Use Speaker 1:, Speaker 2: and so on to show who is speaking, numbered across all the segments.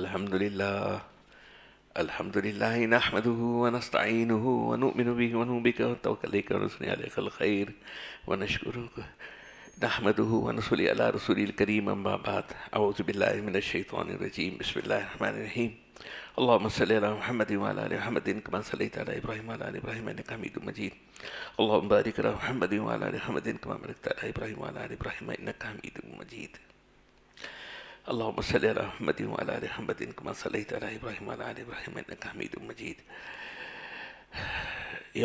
Speaker 1: الحمدللہ الحمدللہ نحمده ونستعینه ونؤمن به ونؤمن ونتوکل ونثني عليك الخير ونشكرك نحمده ونصلي على رسول الكريم اما بعد اعوذ بالله من الشیطان الرجیم بسم اللہ الرحمن الرحیم اللهم صل على محمد وعلى ال محمد كما صليت على ابراهيم وعلى ال ابراهيم انك حميد مجيد اللهم بارك على محمد وعلى ال محمد كما باركت على ابراهيم وعلى ال ابراهيم انك حميد مجيد اللهم صل على محمد وعلى ال محمد كما صليت على ابراهيم وعلى ال ابراهيم انك حميد مجيد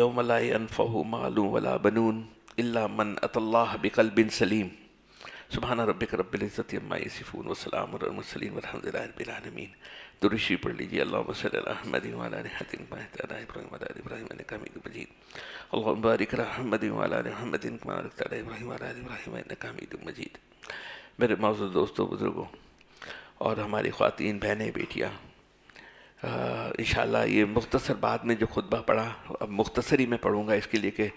Speaker 1: يوم لا ينفع مال ولا بنون الا من اتى الله بقلب سليم سبحان ربك رب العزة عما يصفون وسلام على المرسلين والحمد لله رب العالمين. درود شریف پڑھ لیجیے. اللهم صل على محمد وعلى ال محمد كما باركت على ابراهيم وعلى ال ابراهيم انك حميد مجيد. اللهم بارك على محمد وعلى ال محمد كما باركت على ابراهيم وعلى ال ابراهيم انك حميد مجيد. میرے معزز دوستوں بزرگوں اور ہماری خواتین بہنیں بیٹیاں، انشاءاللہ یہ مختصر بعد میں جو خطبہ پڑھا اب مختصر ہی میں پڑھوں گا، اس کے لیے کہ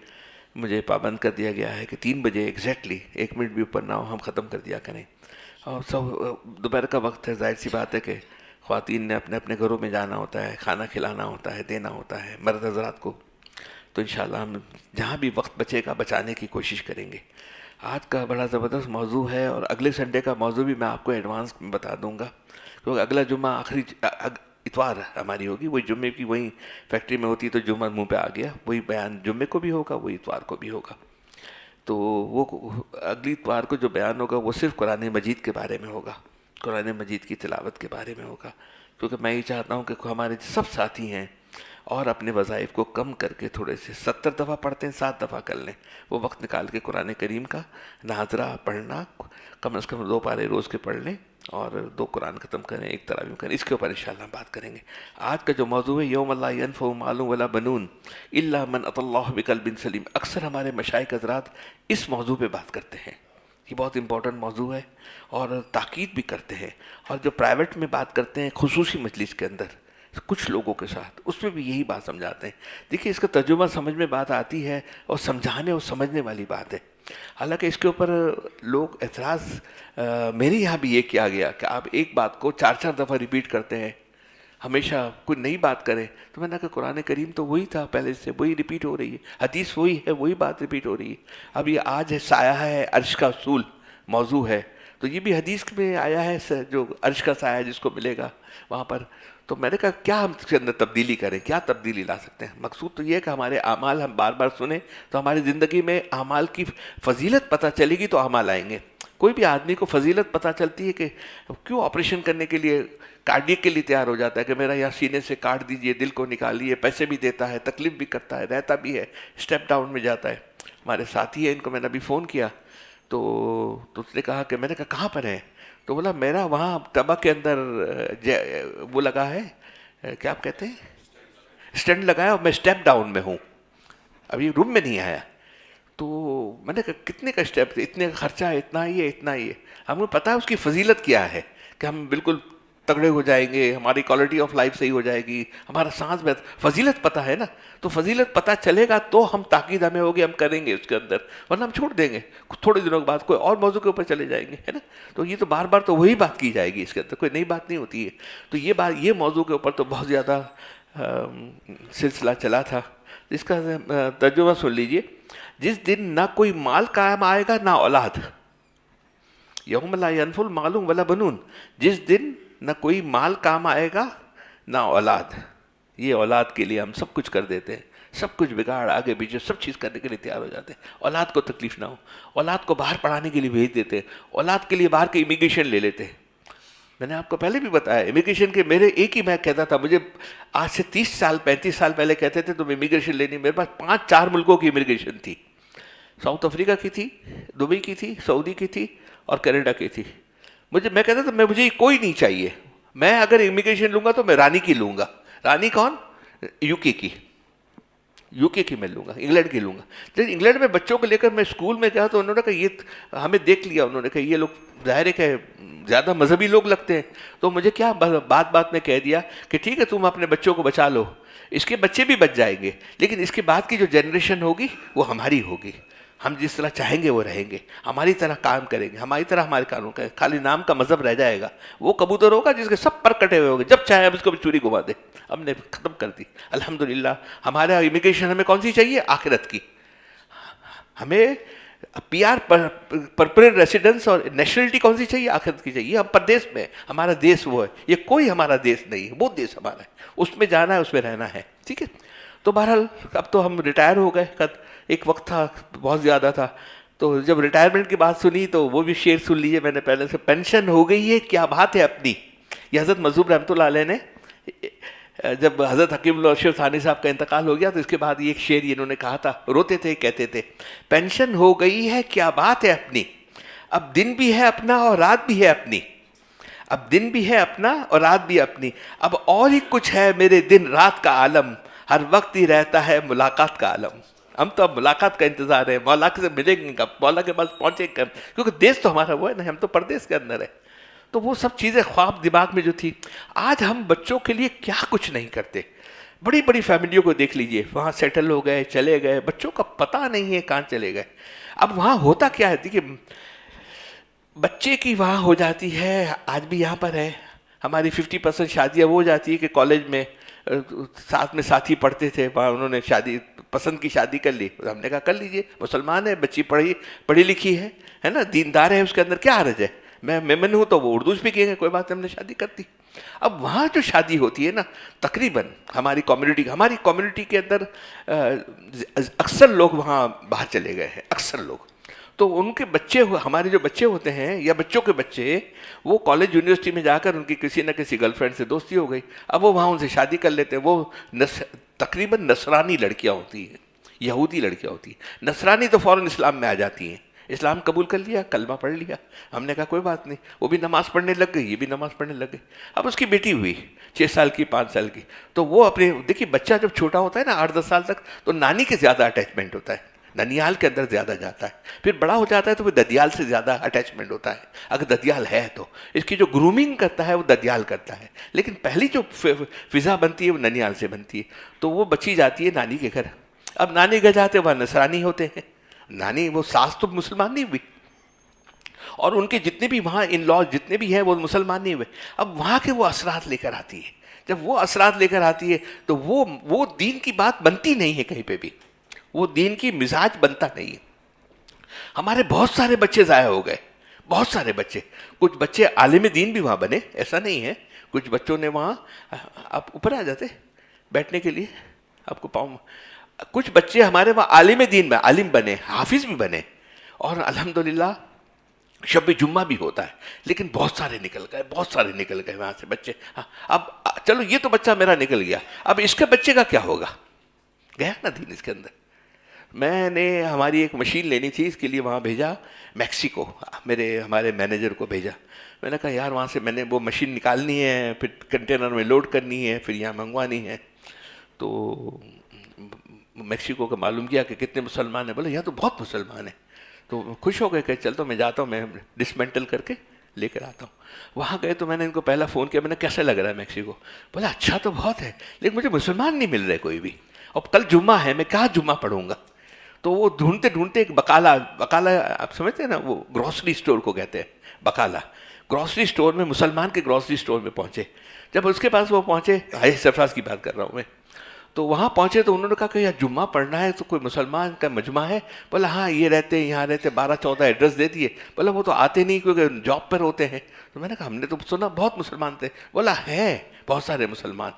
Speaker 1: مجھے پابند کر دیا گیا ہے کہ 3 بجے ایگزیکٹلی 1 منٹ بھی اوپر نہ ہو ہم ختم کر دیا کریں. اور سب دوپہر کا وقت ہے، ظاہر سی بات ہے کہ خواتین نے اپنے اپنے گھروں میں جانا ہوتا ہے، کھانا کھلانا ہوتا ہے، دینا ہوتا ہے مرد حضرات کو. تو انشاءاللہ ہم جہاں بھی وقت بچے گا بچانے کی کوشش کریں گے. آج کا بڑا زبردست موضوع ہے اور اگلے سنڈے کا موضوع بھی میں آپ کو ایڈوانس میں بتا دوں گا، کیونکہ اگلا جمعہ آخری اتوار ہماری ہوگی. وہی جمعے کی وہی فیکٹری میں ہوتی تو جمعہ منہ پہ آ گیا، وہی بیان جمعے کو بھی ہوگا وہی اتوار کو بھی ہوگا. تو وہ اگلی اتوار کو جو بیان ہوگا وہ صرف قرآن مجید کے بارے میں ہوگا، قرآن مجید کی تلاوت کے بارے میں ہوگا. کیونکہ میں یہ چاہتا ہوں کہ ہمارے سب ساتھی ہیں اور اپنے وظائف کو کم کر کے تھوڑے سے 70 دفعہ پڑھتے ہیں 7 دفعہ کر لیں. وہ وقت نکال کے قرآن کریم کا ناظرہ پڑھنا، کم از کم 2 پارے روز کے پڑھ لیں اور 2 قرآن ختم کریں، 1 تراویح کریں. اس کے اوپر انشاءاللہ ہم بات کریں گے. آج کا جو موضوع ہے یوم لا ینفع مال ولا بنون الا من اتى اللہ بقلب سلیم. اکثر ہمارے مشائخ حضرات اس موضوع پہ بات کرتے ہیں. یہ بہت امپورٹنٹ موضوع ہے اور تاکید بھی کرتے ہیں، اور جو پرائیویٹ میں بات کرتے ہیں خصوصی مجلس کے اندر کچھ لوگوں کے ساتھ، اس میں بھی یہی بات سمجھاتے ہیں. دیکھیے اس کا ترجمہ سمجھ میں بات آتی ہے اور سمجھانے اور سمجھنے والی بات ہے. حالانکہ اس کے اوپر لوگ اعتراض میرے یہاں بھی یہ کیا گیا کہ آپ ایک بات کو 4 دفعہ ریپیٹ کرتے ہیں، ہمیشہ کوئی نئی بات کریں. تو میں نے کہا قرآن کریم تو وہی تھا پہلے سے، وہی ریپیٹ ہو رہی ہے، حدیث وہی ہے، وہی بات ریپیٹ ہو رہی ہے. اب یہ آج ہے سایہ ہے عرش کا اصول موضوع ہے، تو یہ بھی حدیث میں آیا ہے جو عرش کا سایہ جس کو ملے گا وہاں پر. تو میں نے کہا کیا ہم اس کے اندر تبدیلی کریں، کیا تبدیلی لا سکتے ہیں. مقصود تو یہ ہے کہ ہمارے اعمال ہم بار بار سنیں تو ہماری زندگی میں اعمال کی فضیلت پتہ چلے گی تو اعمال آئیں گے. کوئی بھی آدمی کو فضیلت پتہ چلتی ہے کہ کیوں آپریشن کرنے کے لیے کارڈیک کے لیے تیار ہو جاتا ہے کہ میرا یہاں سینے سے کاٹ دیجئے، دل کو نکالیے، پیسے بھی دیتا ہے، تکلیف بھی کرتا ہے، رہتا بھی ہے، اسٹیپ ڈاؤن میں جاتا ہے. ہمارے ساتھی ہیں، ان کو میں نے ابھی فون کیا تو اس نے کہا کہ میں نے کہا کہاں پر ہے، تو بولا میرا وہاں طبق کے اندر وہ لگا ہے، کیا آپ کہتے ہیں، اسٹینڈ لگایا اور میں اسٹیپ ڈاؤن میں ہوں، ابھی روم میں نہیں آیا. تو میں نے کہا کتنے کا اسٹیپ، اتنے کا خرچہ ہے، اتنا ہی ہے، اتنا ہی ہے. ہم کو پتہ ہے اس کی فضیلت کیا ہے کہ ہم بالکل تگڑے ہو جائیں گے، ہماری کوالٹی آف لائف صحیح ہو جائے گی، ہمارا سانس میں فضیلت پتہ ہے نا. تو فضیلت پتہ چلے گا تو ہم تاکید ہمیں ہوگی، ہم کریں گے اس کے اندر، ورنہ ہم چھوڑ دیں گے. تھوڑے دنوں کے بعد کوئی اور موضوع کے اوپر چلے جائیں گے، ہے نا. تو یہ تو بار بار تو وہی بات کی جائے گی، اس کے اندر کوئی نئی بات نہیں ہوتی ہے. تو یہ بات، یہ موضوع کے اوپر تو بہت زیادہ سلسلہ چلا تھا. اس کا ترجمہ سن لیجئے. جس دن نہ کوئی مال کام آئے گا نہ اولاد، یوم لا ینفع مال ولا بنون، جس دن نہ کوئی مال کام آئے گا نہ اولاد. یہ اولاد کے لیے ہم سب کچھ کر دیتے ہیں، سب کچھ بگاڑ آگے پیچھے سب چیز کرنے کے لیے تیار ہو جاتے ہیں. اولاد کو تکلیف نہ ہو، اولاد کو باہر پڑھانے کے لیے بھیج دیتے ہیں، اولاد کے لیے باہر کے امیگریشن لے لیتے ہیں. میں نے آپ کو پہلے بھی بتایا امیگریشن کے، میرے ایک ہی میں کہتا تھا، مجھے آج سے 30 سال 35 سال پہلے کہتے تھے تم امیگریشن لینی، میرے پاس 5-4 ملکوں کی امیگریشن تھی. ساؤتھ افریقہ کی تھی، دبئی کی تھی، سعودی کی تھی اور کینیڈا کی تھی. میں کہتا تھا مجھے کوئی نہیں چاہیے، میں اگر امیگریشن لوں گا تو میں رانی کی لوں گا. رانی کون؟ یو کے کی میں لوں گا، انگلینڈ کی لوں گا. جب انگلینڈ میں بچوں کو لے کر میں اسکول میں گیا تو انہوں نے کہا یہ ہمیں دیکھ لیا، انہوں نے کہا یہ لوگ ظاہر ہے کہ زیادہ مذہبی لوگ لگتے ہیں. تو مجھے کیا بات میں کہہ دیا کہ ٹھیک ہے تم اپنے بچوں کو بچا لو، اس کے بچے بھی بچ جائیں گے، لیکن اس کے بعد کی جو جنریشن ہوگی وہ ہماری ہوگی. ہم جس طرح چاہیں گے وہ رہیں گے، ہماری طرح کام کریں گے، ہماری طرح ہمارے قانون کا خالی نام کا مذہب رہ جائے گا. وہ کبوتر ہوگا جس کے سب پر کٹے ہوئے ہوگے، جب چاہے اب اس کو بھی چوری گھما دے. ہم نے ختم کر دی الحمدللہ. ہمارا امیگریشن ہمیں کون سی چاہیے؟ آخرت کی. ہمیں پی آر پرمننٹ ریسیڈنس اور نیشنلٹی کون سی چاہیے؟ آخرت کی چاہیے. ہم پردیس میں، ہمارا دیس وہ ہے، یہ کوئی ہمارا دیس نہیں ہے، وہ دیس ہمارا ہے، اس میں جانا ہے، اس میں رہنا ہے. ٹھیک ہے. تو بہرحال اب تو ہم ریٹائر ہو گئے. ایک وقت تھا بہت زیادہ تھا، تو جب ریٹائرمنٹ کی بات سنی تو وہ بھی شعر سن لیجیے میں نے پہلے سے. پینشن ہو گئی ہے کیا بات ہے اپنی. یہ حضرت مظہور رحمۃ اللہ علیہ نے جب حضرت حکیم اللہ ارشد ثانی صاحب کا انتقال ہو گیا تو اس کے بعد یہ ایک شعر انہوں نے کہا تھا. روتے تھے، کہتے تھے پینشن ہو گئی ہے کیا بات ہے اپنی، اب دن بھی ہے اپنا اور رات بھی ہے اپنی، اب دن بھی ہے اپنا اور رات بھی اپنی، اب اور ہی کچھ ہے میرے دن رات کا عالم، ہر وقت ہی رہتا ہے ملاقات کا عالم. ہم تو اب ملاقات کا انتظار ہے، مولا سے ملیں گے کب، مولا کے پاس پہنچے کب، کیونکہ دیس تو ہمارا وہ ہے نا، ہم تو پردیس کے اندر ہے. تو وہ سب چیزیں خواب دماغ میں جو تھی. آج ہم بچوں کے لیے کیا کچھ نہیں کرتے. بڑی بڑی فیملیوں کو دیکھ لیجئے، وہاں سیٹل ہو گئے، چلے گئے، بچوں کا پتہ نہیں ہے کہاں چلے گئے. اب وہاں ہوتا کیا ہے، دیکھیے بچے کی وہاں ہو جاتی ہے، آج بھی یہاں پر ہے ہماری 50% شادیاں وہ ہو جاتی ہے کہ کالج میں ساتھ میں ساتھی پڑھتے تھے، وہاں انہوں نے شادی پسند کی شادی کر لی. ہم نے کہا کر لیجئے، مسلمان ہے، بچی پڑھی لکھی ہے نا، دیندار ہے، اس کے اندر کیا حرج ہے. میں ہوں تو وہ اردو اسپیکنگ ہے، کوئی بات، ہم نے شادی کر دی. اب وہاں جو شادی ہوتی ہے نا، تقریباً ہماری کمیونٹی کے اندر اکثر لوگ وہاں باہر چلے گئے ہیں، اکثر لوگ. تو ان کے بچے، ہمارے جو بچے ہوتے ہیں یا بچوں کے بچے، وہ کالج یونیورسٹی میں جا کر ان کی کسی نہ کسی گرل فرینڈ سے دوستی ہو گئی. اب وہ وہاں ان سے شادی کر لیتے ہیں. وہ تقریباً نصرانی لڑکیاں ہوتی ہیں، یہودی لڑکیاں ہوتی ہیں. نصرانی تو فوراً اسلام میں آ جاتی ہیں، اسلام قبول کر لیا، کلمہ پڑھ لیا. ہم نے کہا کوئی بات نہیں. وہ بھی نماز پڑھنے لگ گئی، یہ بھی نماز پڑھنے لگ گئی. اب اس کی بیٹی ہوئی 6 سال کی، 5 سال کی. تو وہ اپنے، دیکھیے بچہ جب چھوٹا ہوتا ہے نا 8-10 سال تک، تو نانی کے زیادہ اٹیچمنٹ ہوتا ہے، ننیال کے اندر زیادہ جاتا ہے. پھر بڑا ہو جاتا ہے تو وہ ددیال سے زیادہ اٹیچمنٹ ہوتا ہے، اگر ددیال ہے تو. اس کی جو گرومنگ کرتا ہے وہ ددیال کرتا ہے، لیکن پہلی جو فضا بنتی ہے وہ ننیال سے بنتی ہے. تو وہ بچی جاتی ہے نانی کے گھر. اب نانی گھر جاتے وہاں نصرانی ہوتے ہیں. نانی، وہ ساس تو مسلمان نہیں ہوئی، اور ان کے جتنے بھی وہاں ان لاز جتنے بھی ہیں وہ مسلمان نہیں ہوئے. اب وہاں کے وہ اثرات لے کر آتی ہے. جب وہ اثرات لے کر آتی ہے تو وہ دین کی بات بنتی نہیں ہے کہیں پہ بھی، وہ دین کی مزاج بنتا نہیں ہے. ہمارے بہت سارے بچے ضائع ہو گئے، بہت سارے بچے. کچھ بچے عالم دین بھی وہاں بنے، ایسا نہیں ہے. کچھ بچوں نے وہاں، آپ اوپر آ جاتے بیٹھنے کے لیے، آپ کو پاؤں. کچھ بچے ہمارے وہاں عالم دین میں عالم بنے، حافظ بھی بنے، اور الحمدللہ شب جمعہ بھی ہوتا ہے. لیکن بہت سارے نکل گئے وہاں سے بچے. اب چلو یہ تو بچہ میرا نکل گیا، اب اس کے بچے کا کیا ہوگا؟ گیا نا دین اس کے اندر. میں نے ہماری ایک مشین لینی تھی، اس کے لیے وہاں بھیجا میکسیکو، ہمارے مینیجر کو بھیجا. میں نے کہا یار وہاں سے میں نے وہ مشین نکالنی ہے، پھر کنٹینر میں لوڈ کرنی ہے، پھر یہاں منگوانی ہے. تو میکسیکو کا معلوم کیا کہ کتنے مسلمان ہیں. بولے یہاں تو بہت مسلمان ہیں. تو خوش ہو گئے کہ چل تو میں جاتا ہوں، میں ڈسمینٹل کر کے لے کر آتا ہوں. وہاں گئے تو میں نے ان کو پہلا فون کیا، میں نے کیسا لگ رہا ہے میکسیکو. بولا اچھا تو بہت ہے، لیکن مجھے مسلمان نہیں مل رہے کوئی بھی، اب کل جمعہ ہے، میں کہاں جمعہ پڑھوں گا. تو وہ ڈھونڈتے ڈھونڈتے ایک بقالہ آپ سمجھتے ہیں نا، وہ گروسری اسٹور کو کہتے ہیں بقالہ، گروسری اسٹور میں، مسلمان کے گروسری اسٹور میں پہنچے. جب اس کے پاس وہ پہنچے، حاجی سرفراز کی بات کر رہا ہوں میں، تو وہاں پہنچے تو انہوں نے کہا کہ یار جمعہ پڑھنا ہے تو کوئی مسلمان کا مجمع ہے. بولا ہاں یہ رہتے ہیں، یہاں رہتے، 12-14 ایڈریس دے دیے. بولا وہ تو آتے نہیں کیونکہ جاب پر ہوتے ہیں. تو میں نے کہا ہم نے تو سنا بہت مسلمان تھے. بولا ہیں بہت سارے مسلمان،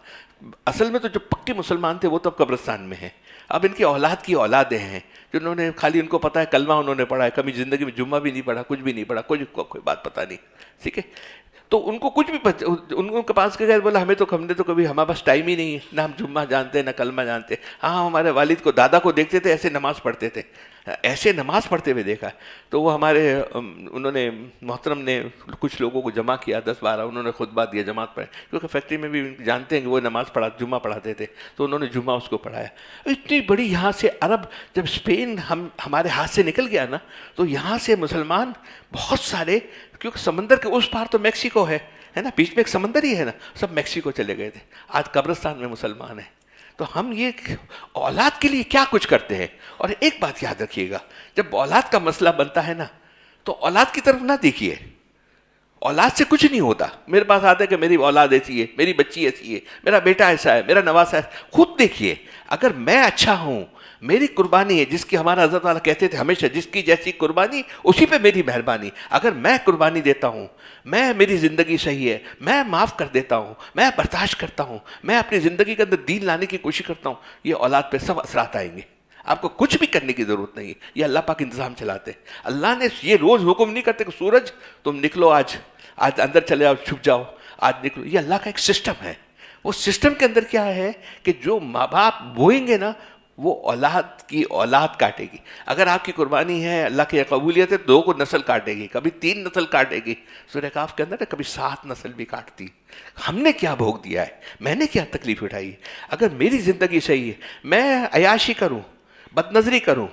Speaker 1: اصل میں تو جو پکے مسلمان تھے وہ تو اب قبرستان میں ہیں. اب ان کی اولاد کی اولادیں ہیں جنہوں نے خالی، ان کو پتہ ہے کلمہ انہوں نے پڑھا ہے، کبھی زندگی میں جمعہ بھی نہیں پڑھا، کچھ بھی نہیں پڑھا، کوئی بات پتہ نہیں. ٹھیک ہے. تو ان کو کچھ بھی ان کے پاس کے گئے، بولا ہم نے تو کبھی، ہمارے پاس ٹائم ہی نہیں ہے، نہ ہم جمعہ جانتے نہ کلمہ جانتے. ہاں ہمارے والد کو، دادا کو دیکھتے تھے ایسے نماز پڑھتے تھے، ایسے نماز پڑھتے ہوئے دیکھا. تو وہ ہمارے انہوں نے، محترم نے کچھ لوگوں کو جمع کیا 10-12، انہوں نے خطبہ دیا، جماعت پڑھے، کیونکہ فیکٹری میں بھی جانتے ہیں کہ وہ نماز جمعہ پڑھاتے تھے. تو انہوں نے جمعہ اس کو پڑھایا. اتنی بڑی یہاں سے عرب، جب اسپین ہمارے ہاتھ سے نکل گیا نا، تو یہاں سے مسلمان بہت سارے، کیونکہ سمندر کے اس پار تو میکسیکو ہے نا، بیچ میں ایک سمندر ہی ہے نا، سب میکسیکو چلے گئے تھے. آج قبرستان میں مسلمان ہیں. تو ہم یہ اولاد کے لیے کیا کچھ کرتے ہیں. اور ایک بات یاد رکھیے گا، جب اولاد کا مسئلہ بنتا ہے نا تو اولاد کی طرف نہ دیکھیے. اولاد سے کچھ نہیں ہوتا. میرے پاس آتا ہے کہ میری اولاد ایسی ہے، میری بچی ایسی ہے، میرا بیٹا ایسا ہے، میرا نواسا ہے. خود دیکھیے، اگر میں اچھا ہوں، میری قربانی ہے، جس کی ہمارا حضرت والا کہتے تھے ہمیشہ، جس کی جیسی قربانی اسی پہ میری مہربانی. اگر میں قربانی دیتا ہوں، میری زندگی صحیح ہے، میں معاف کر دیتا ہوں، میں برداشت کرتا ہوں، میں اپنی زندگی کے اندر دین لانے کی کوشش کرتا ہوں، یہ اولاد پہ سب اثرات آئیں گے. آپ کو کچھ بھی کرنے کی ضرورت نہیں ہے، یہ اللہ پاک انتظام چلاتے ہیں. اللہ نے یہ روز حکم نہیں کرتے کہ سورج تم نکلو، آج اندر چلے جاؤ، چھپ جاؤ، آج نکلو. یہ اللہ کا ایک سسٹم ہے. وہ سسٹم کے اندر کیا ہے کہ جو ماں باپ بوئیں گے نا وہ اولاد کی اولاد کاٹے گی. اگر آپ کی قربانی ہے، اللہ کی قبولیت ہے، 2 کو نسل کاٹے گی، کبھی 3 نسل کاٹے گی. سورہ کہف کے اندر ہے کبھی 7 نسل بھی کاٹتی. ہم نے کیا بھوگ دیا ہے، میں نے کیا تکلیف اٹھائی ہے. اگر میری زندگی صحیح ہے، میں عیاشی کروں، بد نظری کروں،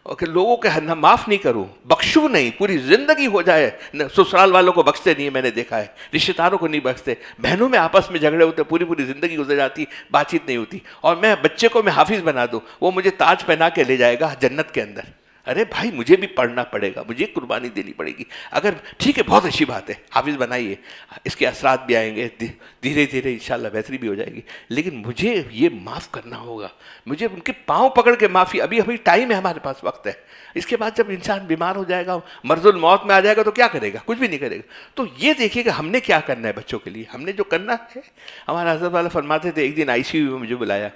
Speaker 1: اور کہ لوگوں کے معاف نہیں کروں، بخشوں نہیں، پوری زندگی ہو جائے. سسرال والوں کو بخشتے نہیں، میں نے دیکھا ہے، رشتے داروں کو نہیں بخشتے، بہنوں میں آپس میں جھگڑے ہوتے، پوری زندگی گزر جاتی، بات چیت نہیں ہوتی. اور میں بچے کو میں حافظ بنا دوں، وہ مجھے تاج پہنا کے لے جائے گا جنت کے اندر. ارے بھائی مجھے بھی پڑھنا پڑے گا، مجھے قربانی دینی پڑے گی. اگر ٹھیک ہے، بہت اچھی بات ہے، حافظ بنائیے، اس کے اثرات بھی آئیں گے، دھیرے دھیرے انشاءاللہ بہتری بھی ہو جائے گی. لیکن مجھے یہ معاف کرنا ہوگا، مجھے ان کے پاؤں پکڑ کے معافی. ابھی ٹائم ہے، ہمارے پاس وقت ہے. اس کے بعد جب انسان بیمار ہو جائے گا، مرض الموت میں آ جائے گا تو کیا کرے گا؟ کچھ بھی نہیں کرے گا. تو یہ دیکھیے کہ ہم نے کیا کرنا ہے بچوں کے لیے. ہم نے جو کرنا ہے، ہمارا حضرت والا فرماتے تھے، ایک دن آئی سی یو میں مجھے بلایا،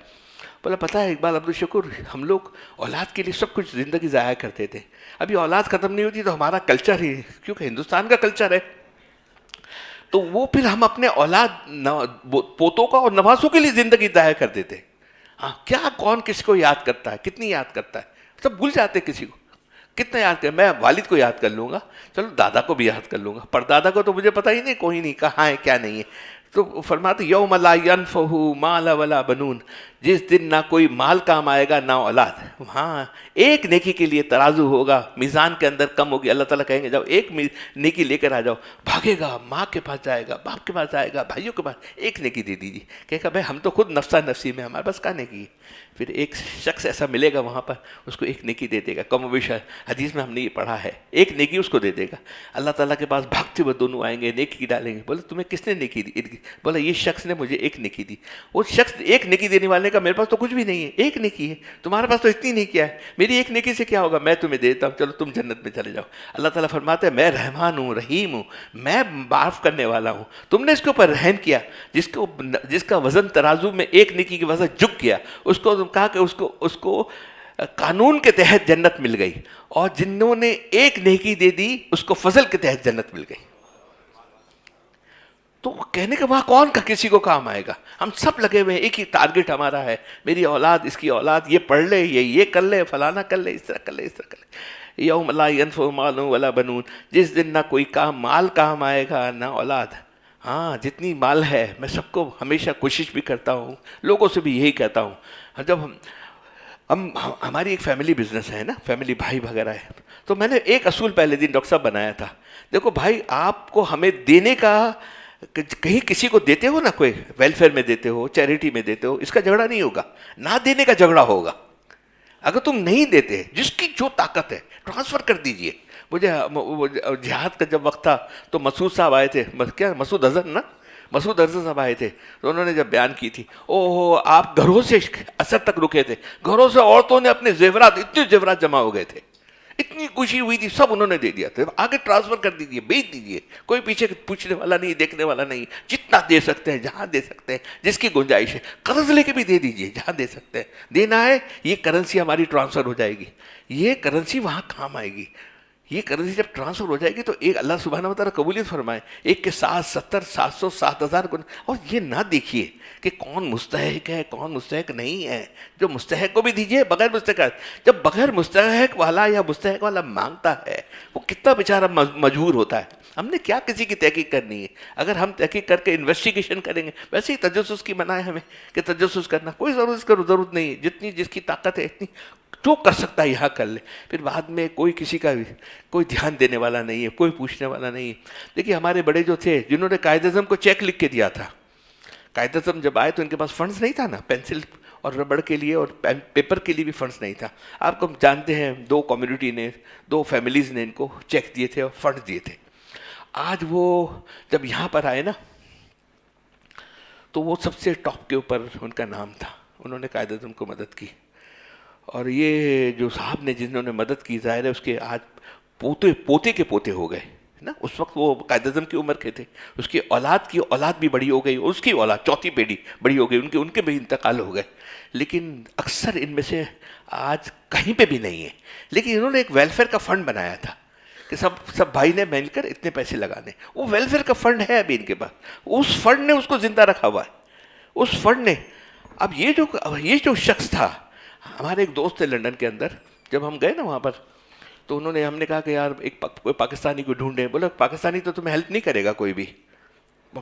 Speaker 1: بولا پتہ ہے اقبال عبدالشکور، ہم لوگ اولاد کے لیے سب کچھ زندگی ضائع کرتے تھے. ابھی اولاد ختم نہیں ہوتی تو ہمارا کلچر ہی، کیونکہ ہندوستان کا کلچر ہے، تو وہ پھر ہم اپنے اولاد پوتوں کا اور نوازوں کے لیے زندگی ضائع کر دیتے. ہاں، کیا کون کس کو یاد کرتا ہے، کتنی یاد کرتا ہے، سب بھول جاتے کسی کو. کتنا یاد کر، میں والد کو یاد کر لوں گا، چلو دادا کو بھی یاد کر لوں گا، پر دادا کو تو مجھے پتہ ہی نہیں، کوئی نہیں، کہاں ہے کیا نہیں ہے. تو فرماتے یوم لا ینفع مال ولا بنون، جس دن نہ کوئی مال کام آئے گا نہ اولاد. ہاں، ایک نیکی کے لیے ترازو ہوگا، میزان کے اندر کم ہوگی. اللہ تعالیٰ کہیں گے جاؤ ایک نیکی لے کر آ جاؤ. بھاگے گا، ماں کے پاس جائے گا، باپ کے پاس جائے گا، بھائیوں کے پاس، ایک نیکی دے دیجیے. کہے گا بھائی ہم تو خود نفسا نفسی میں، ہمارے پاس کہاں نیکی ہے. پھر ایک شخص ایسا ملے گا وہاں پر، اس کو ایک نیکی دے دے گا. کم و بیش حدیث میں ہم نے یہ پڑھا ہے، ایک نیکی اس کو دے دے گا. اللہ تعالیٰ کے پاس بھاگتے ہوئے دونوں آئیں گے، نیکی ڈالیں گے. بولے تمہیں کس نے نیکی دی؟ بولا یہ شخص نے مجھے ایک نیکی دی. وہ شخص ایک نیکی دینے والے کا، میرے پاس تو کچھ بھی نہیں ہے، ایک نیکی ہے، تمہارے پاس تو اتنی نہیں کیا ہے، میری ایک نیکی سے کیا ہوگا، میں تمہیں دیتا ہوں، چلو تم جنت میں چلے جاؤ. اللہ تعالیٰ فرماتے ہیں میں رحمان ہوں، رحیم ہوں، میں معاف کرنے والا ہوں. تم نے اس کے اوپر رحم کیا، جس کا وزن ترازو میں ایک نیکی کی وزن جھک گیا، اس کو تم کہا کہ اس کو قانون کے تحت جنت مل گئی، اور جنہوں نے ایک نیکی دے دی اس کو فضل کے تحت جنت مل گئی. تو کہنے کے وہاں کون کا کسی کو کام آئے گا. ہم سب لگے ہوئے ہیں، ایک ہی ٹارگٹ ہمارا ہے، میری اولاد، اس کی اولاد، یہ پڑھ لے، یہ کر لے، فلانا کر لے، اس طرح کر لے، اس طرح کر لے. یوم لا ینفع مال ولا بنون، جس دن نہ کوئی مال کام آئے گا نہ اولاد. ہاں، جتنی مال ہے میں سب کو ہمیشہ کوشش بھی کرتا ہوں، لوگوں سے بھی یہی کہتا ہوں. جب ہماری ایک فیملی بزنس ہے نا، فیملی بھائی وغیرہ ہے، تو میں نے ایک اصول پہلے دن ڈاکٹر صاحب بنایا تھا. دیکھو بھائی، آپ کو ہمیں دینے کا، کہیں کسی کو دیتے ہو نا، کوئی ویلفیئر میں دیتے ہو، چیریٹی میں دیتے ہو، اس کا جھگڑا نہیں ہوگا، نہ دینے کا جھگڑا ہوگا. اگر تم نہیں دیتے، جس کی جو طاقت ہے ٹرانسفر کر دیجئے. مجھے جہاد کا جب وقت تھا تو مسعود صاحب آئے تھے، کیا مسعود اظہر نا، مسعود اظہر صاحب آئے تھے، تو انہوں نے جب بیان کی تھی، آپ گھروں سے اثر تک رکے تھے، گھروں سے عورتوں نے اپنے زیورات، اتنے زیورات جمع ہو گئے تھے، اتنی خوشی ہوئی تھی، سب انہوں نے دے دیا تھا. آگے ٹرانسفر کر دیجیے، بیچ دیجیے، کوئی پیچھے پوچھنے والا نہیں، دیکھنے والا نہیں. جتنا دے سکتے ہیں، جہاں دے سکتے ہیں، جس کی گنجائش ہے، قرض لے کے بھی دے دیجیے جہاں دے سکتے ہیں. دینا ہے، یہ کرنسی ہماری ٹرانسفر ہو جائے گی، یہ کرنسی وہاں کام آئے گی. یہ کرنسی جب ٹرانسفر ہو جائے گی تو ایک اللہ سبحانہ وتعالیٰ قبولیت فرمائے، ایک کے 770 700 7,000 گنا. اور یہ نہ دیکھیے کہ کون مستحق ہے کون مستحق نہیں ہے. جو مستحق کو بھی دیجیے بغیر مستحق. جب بغیر مستحق والا یا مستحق والا مانگتا ہے، وہ کتنا بیچارہ مجبور ہوتا ہے. ہم نے کیا کسی کی تحقیق کرنی ہے؟ اگر ہم تحقیق کر کے انویسٹیگیشن کریں گے، ویسے ہی تجسس کی منع ہے ہمیں کہ تجسس کرنا کوئی ضرورت نہیں ہے. جتنی جس کی طاقت ہے، اتنی جو کر سکتا ہے یہاں کر لے. پھر بعد میں کوئی کسی کا کوئی دھیان دینے والا نہیں ہے، کوئی پوچھنے والا نہیں ہے. دیکھیے ہمارے بڑے جو تھے، جنہوں نے قائد اعظم کو چیک لکھ کے دیا تھا، قائد اعظم جب آئے تو ان کے پاس فنڈز نہیں تھا نا، پینسل اور ربڑ کے لیے اور پیپر کے لیے بھی فنڈز نہیں تھا. آپ کو جانتے ہیں 2 کمیونٹی نے 2 فیملیز نے ان کو چیک دیے تھے اور فنڈ دیے تھے. آج وہ جب یہاں پر آئے نا تو وہ سب سے ٹاپ کے اوپر ان کا نام تھا. انہوں نے قائد اعظم کو مدد کی, اور یہ جو صاحب نے جنہوں نے مدد کی ظاہر ہے اس کے آج پوتے کے پوتے ہو گئے نا. اس وقت وہ قائد اعظم کی عمر کے تھے, اس کی اولاد بھی بڑی ہو گئی, اس کی اولاد چوتھی پیڑھی بڑی ہو گئی, ان کے بھی انتقال ہو گئے. لیکن اکثر ان میں سے آج کہیں پہ بھی نہیں ہے. لیکن انہوں نے ایک ویلفیئر کا فنڈ بنایا تھا کہ سب بھائی نے مل کر اتنے پیسے لگانے. وہ ویلفیئر کا فنڈ ہے ابھی ان کے پاس, اس فنڈ نے اس کو زندہ رکھا ہوا ہے, اس فنڈ نے. اب یہ جو شخص تھا, ہمارے ایک دوست تھے لنڈن کے اندر, جب ہم گئے نا وہاں پر تو ہم نے کہا کہ یار کوئی پاکستانی کو ڈھونڈے. بولا پاکستانی تو تمہیں ہیلپ نہیں کرے گا کوئی بھی,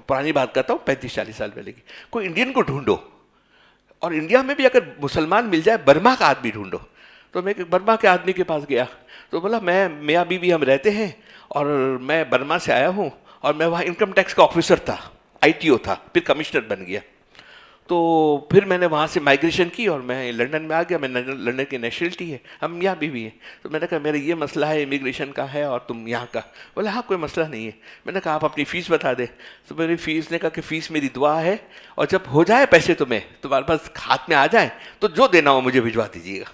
Speaker 1: پرانی بات کرتا ہوں 35-40 سال پہلے کی. کوئی انڈین کو ڈھونڈو, اور انڈیا میں بھی اگر مسلمان مل جائے برما کا آدمی ڈھونڈو. تو میں برما کے آدمی کے پاس گیا تو بولا میں میاں بیوی ہم رہتے ہیں, اور میں برما سے آیا ہوں, اور میں وہاں انکم ٹیکس کا آفیسر تھا, ITO تھا, پھر کمشنر بن گیا. تو پھر میں نے وہاں سے مائگریشن کی اور میں لنڈن میں آ گیا. میں لنڈن کی نیشنلٹی ہے, ہم یہاں بھی ہیں. تو میں نے کہا میرا یہ مسئلہ ہے امیگریشن کا ہے اور تم یہاں کا. بولے ہاں کوئی مسئلہ نہیں ہے. میں نے کہا آپ اپنی فیس بتا دیں. تو میری فیس نے کہا کہ فیس میری دعا ہے, اور جب ہو جائے پیسے تمہارے پاس ہاتھ میں آ جائیں تو جو دینا ہو مجھے بھجوا دیجیے گا.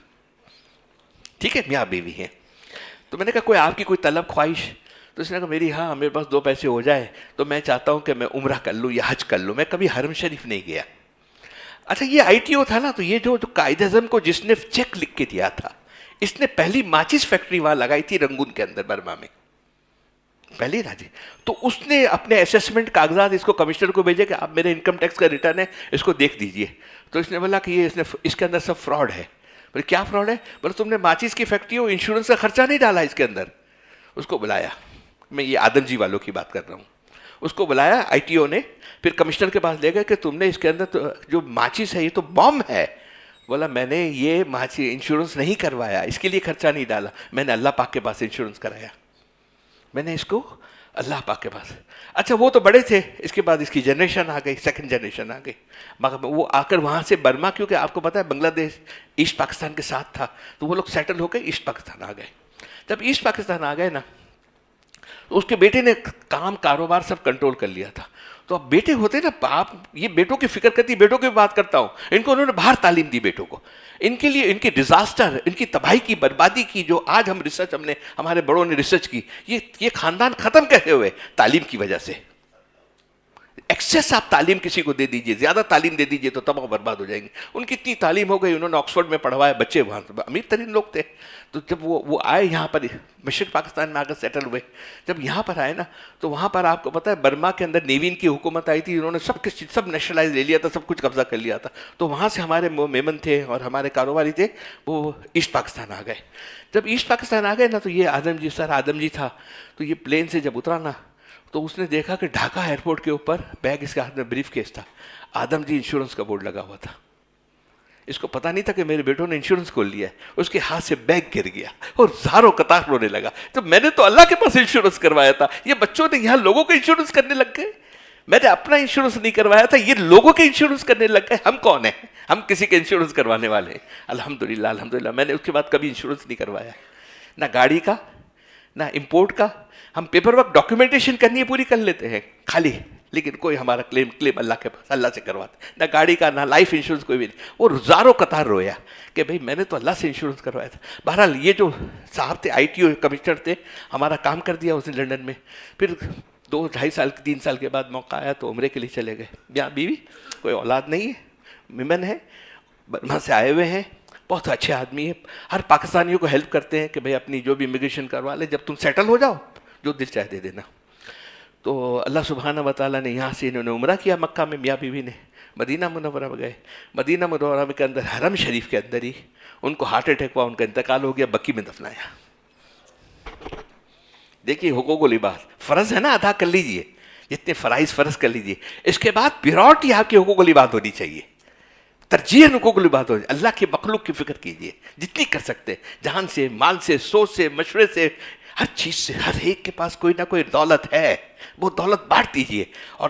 Speaker 1: ٹھیک ہے, میاں بیوی ہیں. تو میں نے کہا آپ کی کوئی طلب خواہش؟ تو اس نے کہا میری ہاں میرے پاس 2 پیسے ہو جائے تو میں چاہتا ہوں کہ میں عمرہ کر لوں یا حج کر لوں. میں کبھی حرم شریف نہیں گیا. اچھا یہ ITO تھا نا, تو یہ جو قائد اعظم کو جس نے چیک لکھ کے دیا تھا, اس نے پہلی ماچس فیکٹری وہاں لگائی تھی رنگون کے اندر برما میں, پہلی راجی. تو اس نے اپنے اسیسمنٹ کاغذات اس کو کمشنر کو بھیجے کہ آپ میرے انکم ٹیکس کا ریٹرن ہے اس کو دیکھ دیجئے. تو اس نے بولا کہ اس کے اندر سب فراڈ ہے. بولے کیا فراڈ ہے؟ بولے تم نے ماچس کی فیکٹری ہو, انشورنس کا خرچہ نہیں ڈالا اس کے اندر. اس کو بلایا, میں یہ آدم جی والوں کی بات کر رہا ہوں. اس کو بلایا ITO نے, پھر کمشنر کے پاس لے گئے کہ تم نے اس کے اندر جو ماچس ہے یہ تو بم ہے. بولا میں نے یہ انشورنس نہیں کروایا, اس کے لیے خرچہ نہیں ڈالا, میں نے اللہ پاک کے پاس انشورنس کرایا, میں نے اس کو اللہ پاک کے پاس. اچھا وہ تو بڑے تھے, اس کے بعد اس کی جنریشن آ گئی, 2nd جنریشن آ گئی. مگر وہ آ کر وہاں سے برما, کیونکہ آپ کو پتا ہے بنگلہ دیش ایسٹ پاکستان کے ساتھ تھا, تو وہ لوگ سیٹل ہو کے ایسٹ پاکستان آ گئے. جب ایسٹ پاکستان آ گئے نا, اس کے بیٹے نے کاروبار سب کنٹرول کر لیا تھا. تو اب بیٹے ہوتے نا, آپ یہ بیٹوں کی فکر کرتی, بیٹوں کی بات کرتا ہوں, ان کو انہوں نے باہر تعلیم دی بیٹوں کو. ان کے لیے ان کی ڈیزاسٹر, ان کی تباہی کی, بربادی کی, جو آج ہمارے بڑوں نے ریسرچ کی, یہ خاندان ختم کیسے ہوئے؟ تعلیم کی وجہ سے. ایکسیس آپ تعلیم کسی کو دے دیجئے, زیادہ تعلیم دے دیجئے تو تباہ برباد ہو جائیں گے. ان کی اتنی تعلیم ہو گئی, انہوں نے آکسفورڈ میں پڑھوایا, بچے وہاں امیر ترین لوگ تھے. تو جب وہ آئے یہاں پر مشرق پاکستان میں آ کر سیٹل ہوئے, جب یہاں پر آئے نا تو وہاں پر آپ کو پتہ ہے برما کے اندر نیوین کی حکومت آئی تھی, انہوں نے سب نیشنلائز لے لیا تھا, سب کچھ قبضہ کر لیا تھا. تو وہاں سے ہمارے میمن تھے اور ہمارے کاروباری تھے, وہ ایسٹ پاکستان آ گئے. جب ایسٹ پاکستان آ گئے نا تو یہ آدم جی تھا, تو یہ پلین سے جب اترا نا تو اس نے دیکھا کہ ڈھاکہ ایئرپورٹ کے اوپر بیگ اس کے ہاتھ میں بریف کیس تھا, آدم جی انشورنس کا بورڈ لگا ہوا تھا. اس کو پتہ نہیں تھا کہ میرے بیٹوں نے انشورنس کھول لیا ہے. اس کے ہاتھ سے بیگ گر گیا اور زاروں قطار رونے لگا. تو میں نے تو اللہ کے پاس انشورنس کروایا تھا, یہ بچوں نے یہاں لوگوں کا انشورنس کرنے لگ گئے. میں نے اپنا انشورنس نہیں کروایا تھا, یہ لوگوں کے انشورنس کرنے لگ گئے. ہم کون ہیں؟ ہم کسی کے انشورنس کروانے والے ہیں؟ الحمدللہ میں نے اس کے بعد کبھی انشورنس نہیں کروایا, نہ گاڑی کا نہ امپورٹ کا. ہم پیپر ورک ڈاکیومنٹیشن کرنی ہے پوری کر لیتے ہیں خالی, لیکن کوئی ہمارا کلیم اللہ کے پاس, اللہ سے کرواتے, نہ گاڑی کا نہ لائف انشورنس کوئی بھی نہیں. وہ زاروں قطار رویا کہ بھئی میں نے تو اللہ سے انشورنس کروایا تھا. بہرحال یہ جو صاحب تھے ITO کمشنر تھے, ہمارا کام کر دیا اس نے لنڈن میں. پھر 2-2.5 سال 3 سال کے بعد موقع آیا تو عمرے کے لیے چلے گئے. میاں بیوی, کوئی اولاد نہیں ہے, میمن ہے, برما سے آئے ہوئے ہیں, بہت اچھے آدمی ہیں, ہر پاکستانیوں کو ہیلپ کرتے ہیں کہ بھئی اپنی جو بھی امیگریشن کروا لے, جب تم سیٹل ہو جاؤ جو دل چاہے دے دینا. تو اللہ سبحانہ و تعالیٰ نے یہاں سے انہوں نے عمرہ کیا مکہ میں, میاں بیوی نے مدینہ منورہ میں گئے. مدینہ منورہ کے اندر حرم شریف کے اندر ہی ان کو ہارٹ اٹیک ہوا, ان کا انتقال ہو گیا, بقی میں دفنایا. دیکھیے حقوق و لباس, فرض ہے نا, ادا کر لیجئے جتنے فرائض فرض کر لیجئے. اس کے بعد پریورٹی آپ کی حقوق و لباس ہونی چاہیے, ترجیح حقوق و لباس ہونی. اللہ کے مخلوق کی فکر کیجئے جتنی کر سکتے, جان سے, مال سے, سوچ سے, مشورے سے, ہر چیز سے. ہر ایک کے پاس کوئی نہ کوئی دولت ہے, وہ دولت بانٹ دیجئے. اور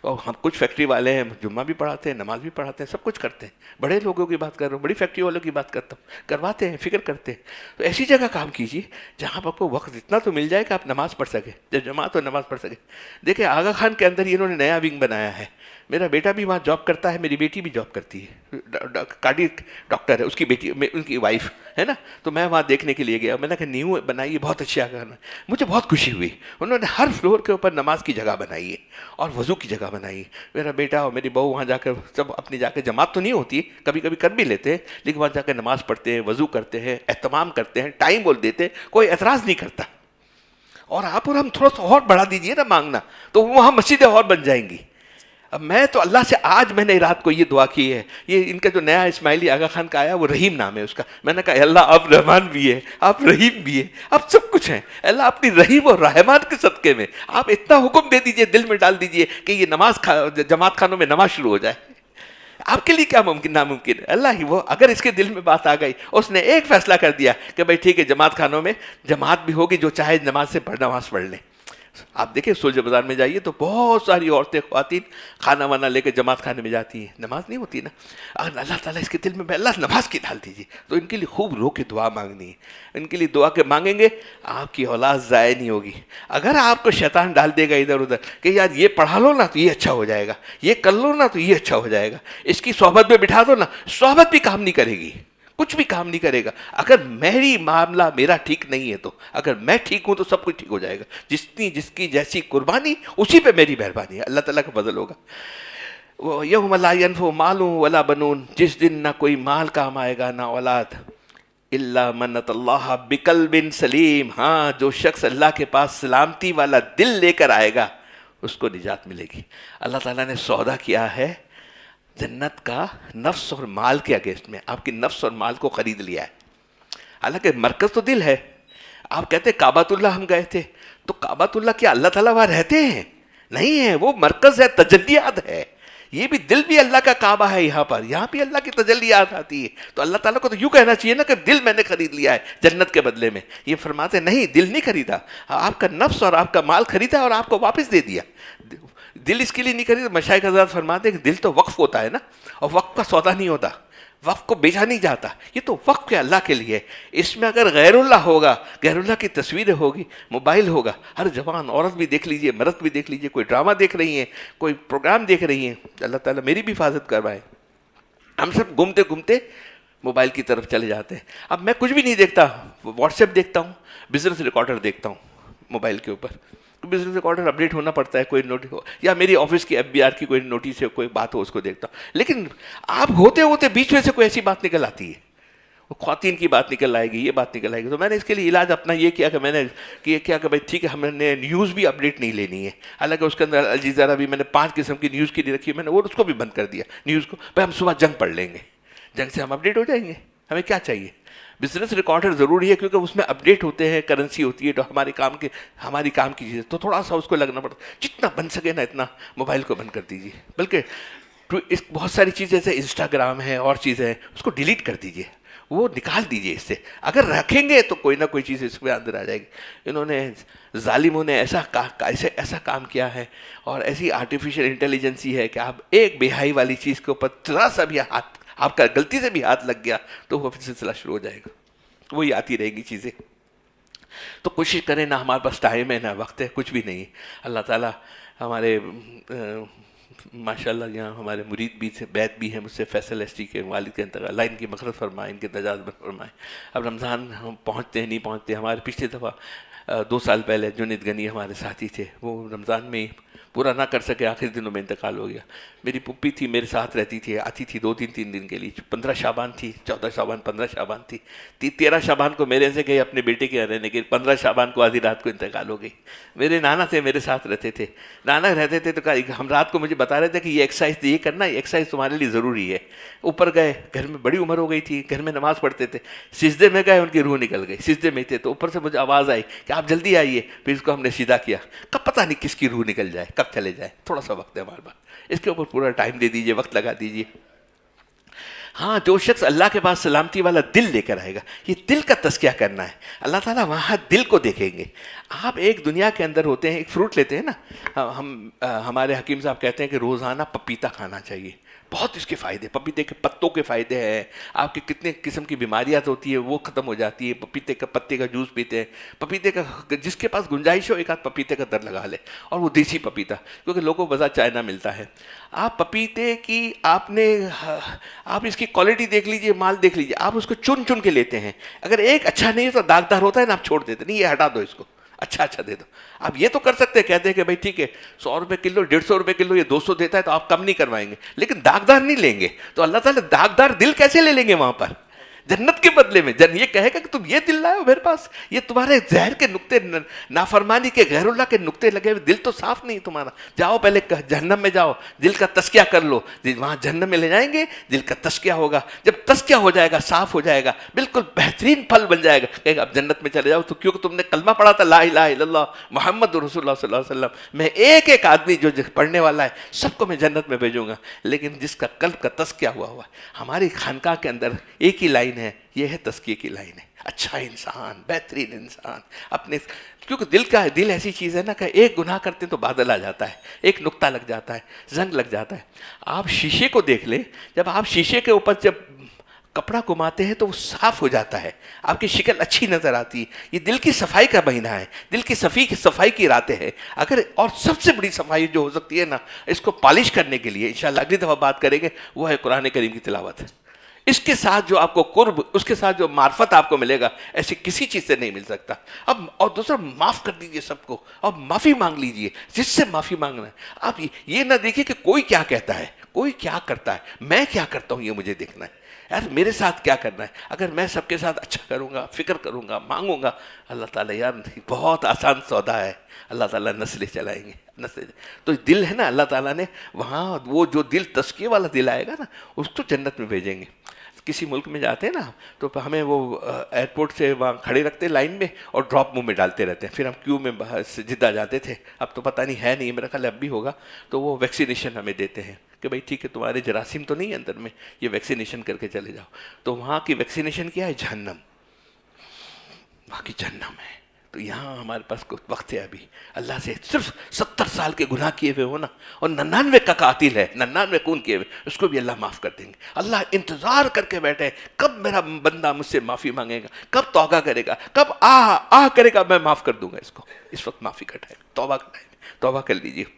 Speaker 1: اور ہم کچھ فیکٹری والے ہیں جمعہ بھی پڑھاتے ہیں، نماز بھی پڑھاتے ہیں، سب کچھ کرتے ہیں. بڑے لوگوں کی بات کر رہا ہوں، بڑی فیکٹری والوں کی بات کرتا ہوں، کرواتے ہیں، فکر کرتے ہیں. تو ایسی جگہ کام کیجیے جہاں پر آپ کو وقت اتنا تو مل جائے کہ آپ نماز پڑھ سکیں، جب جماعت ہو نماز پڑھ سکیں. دیکھیں آغا خان کے اندر انہوں نے نیا ونگ بنایا ہے. میرا بیٹا بھی وہاں جاب کرتا ہے، میری بیٹی بھی جاب کرتی ہے، کارڈیک ڈاکٹر ہے، اس کی بیٹی ان کی وائف ہے نا. تو میں وہاں دیکھنے کے لیے گیا، میں نے کہا نیو بنائی ہے، بہت اچھی آغا خان ہے. مجھے بہت خوشی ہوئی، انہوں نے ہر فلور کے اوپر نماز کی جگہ بنائی ہے اور وضو کی جگہ بنائی ہے. میرا بیٹا اور میری بہو وہاں جا کر سب اپنی جا کے، جماعت تو نہیں ہوتی، کبھی کبھی کر بھی لیتے ہیں، لیکن وہاں جا کے نماز پڑھتے ہیں، وضو کرتے ہیں، اہتمام کرتے ہیں، ٹائم بول دیتے ہیں، کوئی اعتراض نہیں کرتا. اور آپ اور ہم تھوڑا سا اور بڑھا دیجئے نا مانگنا، تو وہاں مسجدیں اور بن جائیں گی. اب میں تو اللہ سے آج میں نے رات کو یہ دعا کی ہے، یہ ان کا جو نیا اسماعیلی آغا خان کا آیا وہ رحیم نام ہے اس کا. میں نے کہا اے اللہ آپ رحمان بھی ہے، آپ رحیم بھی ہے، آپ سب کچھ ہیں. اللہ اپنی رحیم اور رحمان کے صدقے میں آپ اتنا حکم دے دیجئے، دل میں ڈال دیجئے کہ یہ نماز جماعت خانوں میں نماز شروع ہو جائے. آپ کے لیے کیا ممکن ناممکن ہے؟ اللہ ہی وہ، اگر اس کے دل میں بات آ گئی، اس نے ایک فیصلہ کر دیا کہ بھائی ٹھیک ہے جماعت خانوں میں جماعت بھی ہوگی، جو چاہے نماز سے نماز پڑھ لیں. آپ دیکھیں سولجر بازار میں جائیے تو بہت ساری عورتیں خواتین کھانا وانا لے کے جماعت خانے میں جاتی ہیں، نماز نہیں ہوتی نا. اگر اللہ تعالیٰ اس کے دل میں اللہ نماز کی ڈال دیجیے تو ان کے لیے خوب رو کے دعا مانگنی ہے. ان کے لیے دعا کے مانگیں گے، آپ کی اولاد ضائع نہیں ہوگی. اگر آپ کو شیطان ڈال دے گا ادھر ادھر کہ یار یہ پڑھا لو نا تو یہ اچھا ہو جائے گا، یہ کر لو نا تو یہ اچھا ہو جائے گا، اس کی صحبت میں بٹھا دو نا، صحبت بھی کام نہیں کرے گی، کچھ بھی کام نہیں کرے گا. اگر میری معاملہ میرا ٹھیک نہیں ہے تو اگر میں ٹھیک ہوں تو سب کچھ ٹھیک ہو جائے گا. جس کی جیسی قربانی اسی پہ میری مہربانی ہے، اللہ تعالیٰ کا فضل ہوگا. یوم لا ینفع مال ولا بنون، جس دن نہ کوئی مال کام آئے گا نہ اولاد، الا من اتى اللہ بقلب سلیم. ہاں جو شخص اللہ کے پاس سلامتی والا دل لے کر آئے گا اس کو نجات ملے گی. اللہ تعالیٰ نے سودا کیا ہے جنت کا نفس اور مال کے اگینسٹ میں، آپ کی نفس اور مال کو خرید لیا ہے. حالانکہ مرکز تو دل ہے. آپ کہتے ہیں کعبۃ اللہ ہم گئے تھے، تو کعبۃ اللہ کیا اللہ تعالیٰ وہاں رہتے ہیں؟ نہیں ہے، وہ مرکز ہے، تجلیات ہے. یہ بھی دل بھی اللہ کا کعبہ ہے، یہاں پر یہاں بھی اللہ کی تجلیات آتی ہے. تو اللہ تعالیٰ کو تو یوں کہنا چاہیے نا کہ دل میں نے خرید لیا ہے جنت کے بدلے میں. یہ فرماتے نہیں، دل نہیں خریدا، آپ کا نفس اور آپ کا مال خریدا اور آپ کو واپس دے دیا. دل اس کے لیے نہیں خریدا. مشائخ حضرات فرماتے ہیں کہ دل تو وقف ہوتا ہے نا، اور وقف کا سودا نہیں ہوتا، وقف کو بیچا نہیں جاتا. یہ تو وقف کے اللہ کے لیے. اس میں اگر غیر اللہ ہوگا، غیر اللہ کی تصویریں ہوگی، موبائل ہوگا، ہر جوان عورت بھی دیکھ لیجئے، مرد بھی دیکھ لیجئے، کوئی ڈرامہ دیکھ رہی ہیں، کوئی پروگرام دیکھ رہی ہیں. اللہ تعالیٰ میری بھی حفاظت کروائے. ہم سب گھومتے گھومتے موبائل کی طرف چلے جاتے ہیں. اب میں کچھ بھی نہیں دیکھتا، واٹس ایپ دیکھتا ہوں، بزنس ریکارڈر دیکھتا ہوں موبائل کے اوپر. بزنس ریکارڈر اپڈیٹ ہونا پڑتا ہے، کوئی نوٹس ہو یا میری آفس کی FBR کی کوئی نوٹس ہے، کوئی بات ہو، اس کو دیکھتا ہوں. لیکن آپ ہوتے ہوتے بیچ میں سے کوئی ایسی بات نکل آتی ہے، خواتین کی بات نکل آئے گی، یہ بات نکل آئے گی. تو میں نے اس کے لیے علاج اپنا یہ کیا کہ میں نے کیا کہ بھائی ٹھیک ہے، ہم نے نیوز بھی اپڈیٹ نہیں لینی ہے. حالانکہ اس کے اندر الجزیرہ بھی میں نے 5 قسم کی نیوز کی رکھی ہے، میں نے وہ اس کو بھی بند کر دیا نیوز کو. بھائی ہم صبح جنگ پڑھ لیں گے، جنگ سے ہم اپڈیٹ ہو جائیں گے. ہمیں کیا چاہیے؟ بزنس ریکارڈر ضروری ہے کیونکہ اس میں اپڈیٹ ہوتے ہیں، کرنسی ہوتی ہے، تو ہماری کام کی چیزیں، تو تھوڑا سا اس کو لگنا پڑتا ہے. جتنا بن سکے نا اتنا موبائل کو بند کر دیجیے. بلکہ بہت ساری چیزیں جیسے انسٹاگرام ہے اور چیزیں ہیں، اس کو ڈیلیٹ کر دیجیے، وہ نکال دیجیے اس سے. اگر رکھیں گے تو کوئی نہ کوئی چیز اس میں اندر آ جائے گی. انہوں نے ظالموں نے ایسا کام کیا ہے، اور ایسی آرٹیفیشیل انٹیلیجنسی ہے کہ آپ ایک بے حیائی والی چیز کے اوپر ذرا سا بھی ہاتھ، آپ کا غلطی سے بھی ہاتھ لگ گیا تو وہ سلسلہ شروع ہو جائے گا، وہی آتی رہے گی چیزیں. تو کوشش کریں، نہ ہمارے پاس ٹائم ہے نہ وقت ہے، کچھ بھی نہیں. اللہ تعالیٰ ہمارے ماشاء اللہ یہاں ہمارے مرید بھی تھے، بیت بھی ہیں مجھ سے، فیصل ایس ٹی کے والد کے انتقال، اللہ ان کی مغفرت فرمائے، ان کے درجات بلند فرمائے. اب رمضان ہم پہنچتے ہیں نہیں پہنچتے. ہمارے پچھلے دفعہ 2 سال پہلے جنید غنی ہمارے ساتھی تھے، وہ رمضان میں پورا نہ کر سکے، آخری دنوں میں انتقال ہو گیا. میری پھپھی تھی، میرے ساتھ رہتی تھی، آتی تھی 2-3 دن کے لیے. 15 شعبان تھی، 14 شعبان، 15 شعبان تھی. 13 شعبان کو میرے سے گئے اپنے بیٹے کے یہاں رہنے کے، 15 شعبان کو آدھی رات کو انتقال ہو گئی. میرے نانا تھے، میرے ساتھ رہتے تھے. نانا رہتے تھے تو ہم رات کو مجھے بتا رہے تھے کہ یہ ایکسرسائز یہ کرنا، یہ ایکسرسائز تمہارے لیے ضروری ہے. اوپر گئے، گھر میں بڑی عمر ہو گئی تھی، گھر میں نماز پڑھتے تھے. سجدے میں گئے، ان کی روح نکل گئی، سجدے میں تھے تو اوپر سے مجھے آواز آئی کہ آپ جلدی آئیے. پھر اس کو ہم نے سیدھا کیا. کب پتہ نہیں کس کی روح نکل جائے، کب چلے جائے. تھوڑا سا وقت ہے ہمارے پاس، اس کے اوپر پورا ٹائم دے دیجئے، وقت لگا دیجئے. ہاں جو شخص اللہ کے پاس سلامتی والا دل لے کر آئے گا، یہ دل کا تزکیہ کرنا ہے، اللہ تعالیٰ وہاں دل کو دیکھیں گے. آپ ایک دنیا کے اندر ہوتے ہیں، ایک فروٹ لیتے ہیں نا، ہمارے حکیم صاحب کہتے ہیں کہ روزانہ پپیتا کھانا چاہیے، بہت اس کے فائدے، پپیتے کے پتوں کے فائدے ہیں، آپ کے کتنے قسم کی بیماریاں ہوتی ہے وہ ختم ہو جاتی ہے. پپیتے کا پتے کا جوس پیتے ہیں، پپیتے کا جس کے پاس گنجائش ہو ایک آدھ پپیتے کا در لگا لے، اور وہ دیسی پپیتا، کیونکہ لوگوں کو بازار چائنا ملتا ہے. آپ پپیتے کی آپ اس کی کوالٹی دیکھ لیجئے، مال دیکھ لیجئے، آپ اس کو چن چن کے لیتے ہیں. اگر ایک اچھا نہیں ہے تو داغدار ہوتا ہے نا، آپ چھوڑ دیتے نہیں، یہ ہٹا دو اس کو، اچھا دے دو. آپ یہ تو کر سکتے ہیں، کہتے ہیں کہ بھائی ٹھیک ہے 100 روپے کلو 150 روپے کلو یہ 200 دیتا ہے تو آپ کم نہیں کروائیں گے، لیکن داغدار نہیں لیں گے. تو اللہ تعالیٰ داغدار دل کیسے لے لیں گے وہاں پر جنت کے بدلے میں؟ یہ کہے گا کہ تم یہ دل لائے ہو میرے پاس، یہ تمہارے زہر کے نقطے، نافرمانی کے، غیر اللہ کے نقطے لگے ہوئے، دل تو صاف نہیں تمہارا. جاؤ پہلے جہنم میں جاؤ، دل کا تزکیہ کر لو، وہاں جہنم میں لے جائیں گے، دل کا تزکیہ ہوگا. جب تزکیہ ہو جائے گا، صاف ہو جائے گا، بالکل بہترین پھل بن جائے گا، کہے گا اب جنت میں چلے جاؤ. تو کیونکہ تم نے کلمہ پڑھا تھا لا الہ الا اللہ محمد رسول اللہ صلی اللہ علیہ وسلم، میں ایک ایک آدمی جو پڑھنے والا ہے سب کو میں جنت میں بھیجوں گا. لیکن جس کا قلب کا تزکیہ ہوا ہوا ہے، ہماری خانقاہ کے اندر ایک ہی لائن ہے، یہ ہے تزکیے کی لائن ہے. اچھا انسان، بہترین انسان اپنے، کیونکہ دل ایسی چیز ہے نا کہ ایک گناہ کرتے ہیں تو بادل آ جاتا ہے، ایک نقطہ لگ جاتا ہے، زنگ لگ جاتا ہے. آپ شیشے کو دیکھ لیں، جب آپ شیشے کے اوپر جب کپڑا گھماتے ہیں تو وہ صاف ہو جاتا ہے، آپ کی شکل اچھی نظر آتی ہے. یہ دل کی صفائی کا مہینہ ہے، دل کی صفائی کی راتیں ہیں. اگر اور سب سے بڑی صفائی جو ہو سکتی ہے نا، اس کو پالش کرنے کے لیے انشاءاللہ اگلی دفعہ بات کریں گے، وہ ہے قرآن کریم کی تلاوت. اس کے ساتھ جو آپ کو قرب، اس کے ساتھ جو معرفت آپ کو ملے گا، ایسی کسی چیز سے نہیں مل سکتا. اب اور دوسرا معاف کر دیجئے سب کو، اور معافی مانگ لیجئے جس سے معافی مانگنا ہے. آپ یہ نہ دیکھیں کہ کوئی کیا کہتا ہے، کوئی کیا کرتا ہے، میں کیا کرتا ہوں یہ مجھے دیکھنا ہے. یار میرے ساتھ کیا کرنا ہے؟ اگر میں سب کے ساتھ اچھا کروں گا، فکر کروں گا، مانگوں گا، اللہ تعالیٰ یار بہت آسان سودا ہے، اللہ تعالیٰ نسلیں چلائیں گے. تو دل ہے نا، اللہ تعالیٰ نے وہاں وہ جو دل تزکیے والا دل آئے گا نا، اس کو جنت میں بھیجیں گے. کسی ملک میں جاتے ہیں نا تو ہمیں وہ ایئرپورٹ سے وہاں کھڑے رکھتے لائن میں اور ڈراپ منہ میں ڈالتے رہتے ہیں. پھر ہم کیو میں جدہ جاتے تھے، اب تو پتہ نہیں ہے نہیں، میرا خیال اب بھی ہوگا. تو وہ ویکسینیشن ہمیں دیتے ہیں کہ بھائی ٹھیک ہے تمہارے جراثیم تو نہیں اندر میں، یہ ویکسینیشن کر کے چلے جاؤ. تو وہاں کی ویکسینیشن کیا ہے؟ جہنم، وہاں کی جہنم ہے. تو یہاں ہمارے پاس کچھ وقت ہے ابھی، اللہ سے صرف 70 سال کے گناہ کیے ہوئے ہو نا، اور 99 کا قاتل ہے، 99 خون کیے ہوئے، اس کو بھی اللہ معاف کر دیں گے. اللہ انتظار کر کے بیٹھے کب میرا بندہ مجھ سے معافی مانگے گا، کب توبہ کرے گا، کب آہ کرے گا، میں معاف کر دوں گا اس کو. اس وقت معافی کا ٹائم، توبہ کا ٹائم، توبہ کر لیجیے.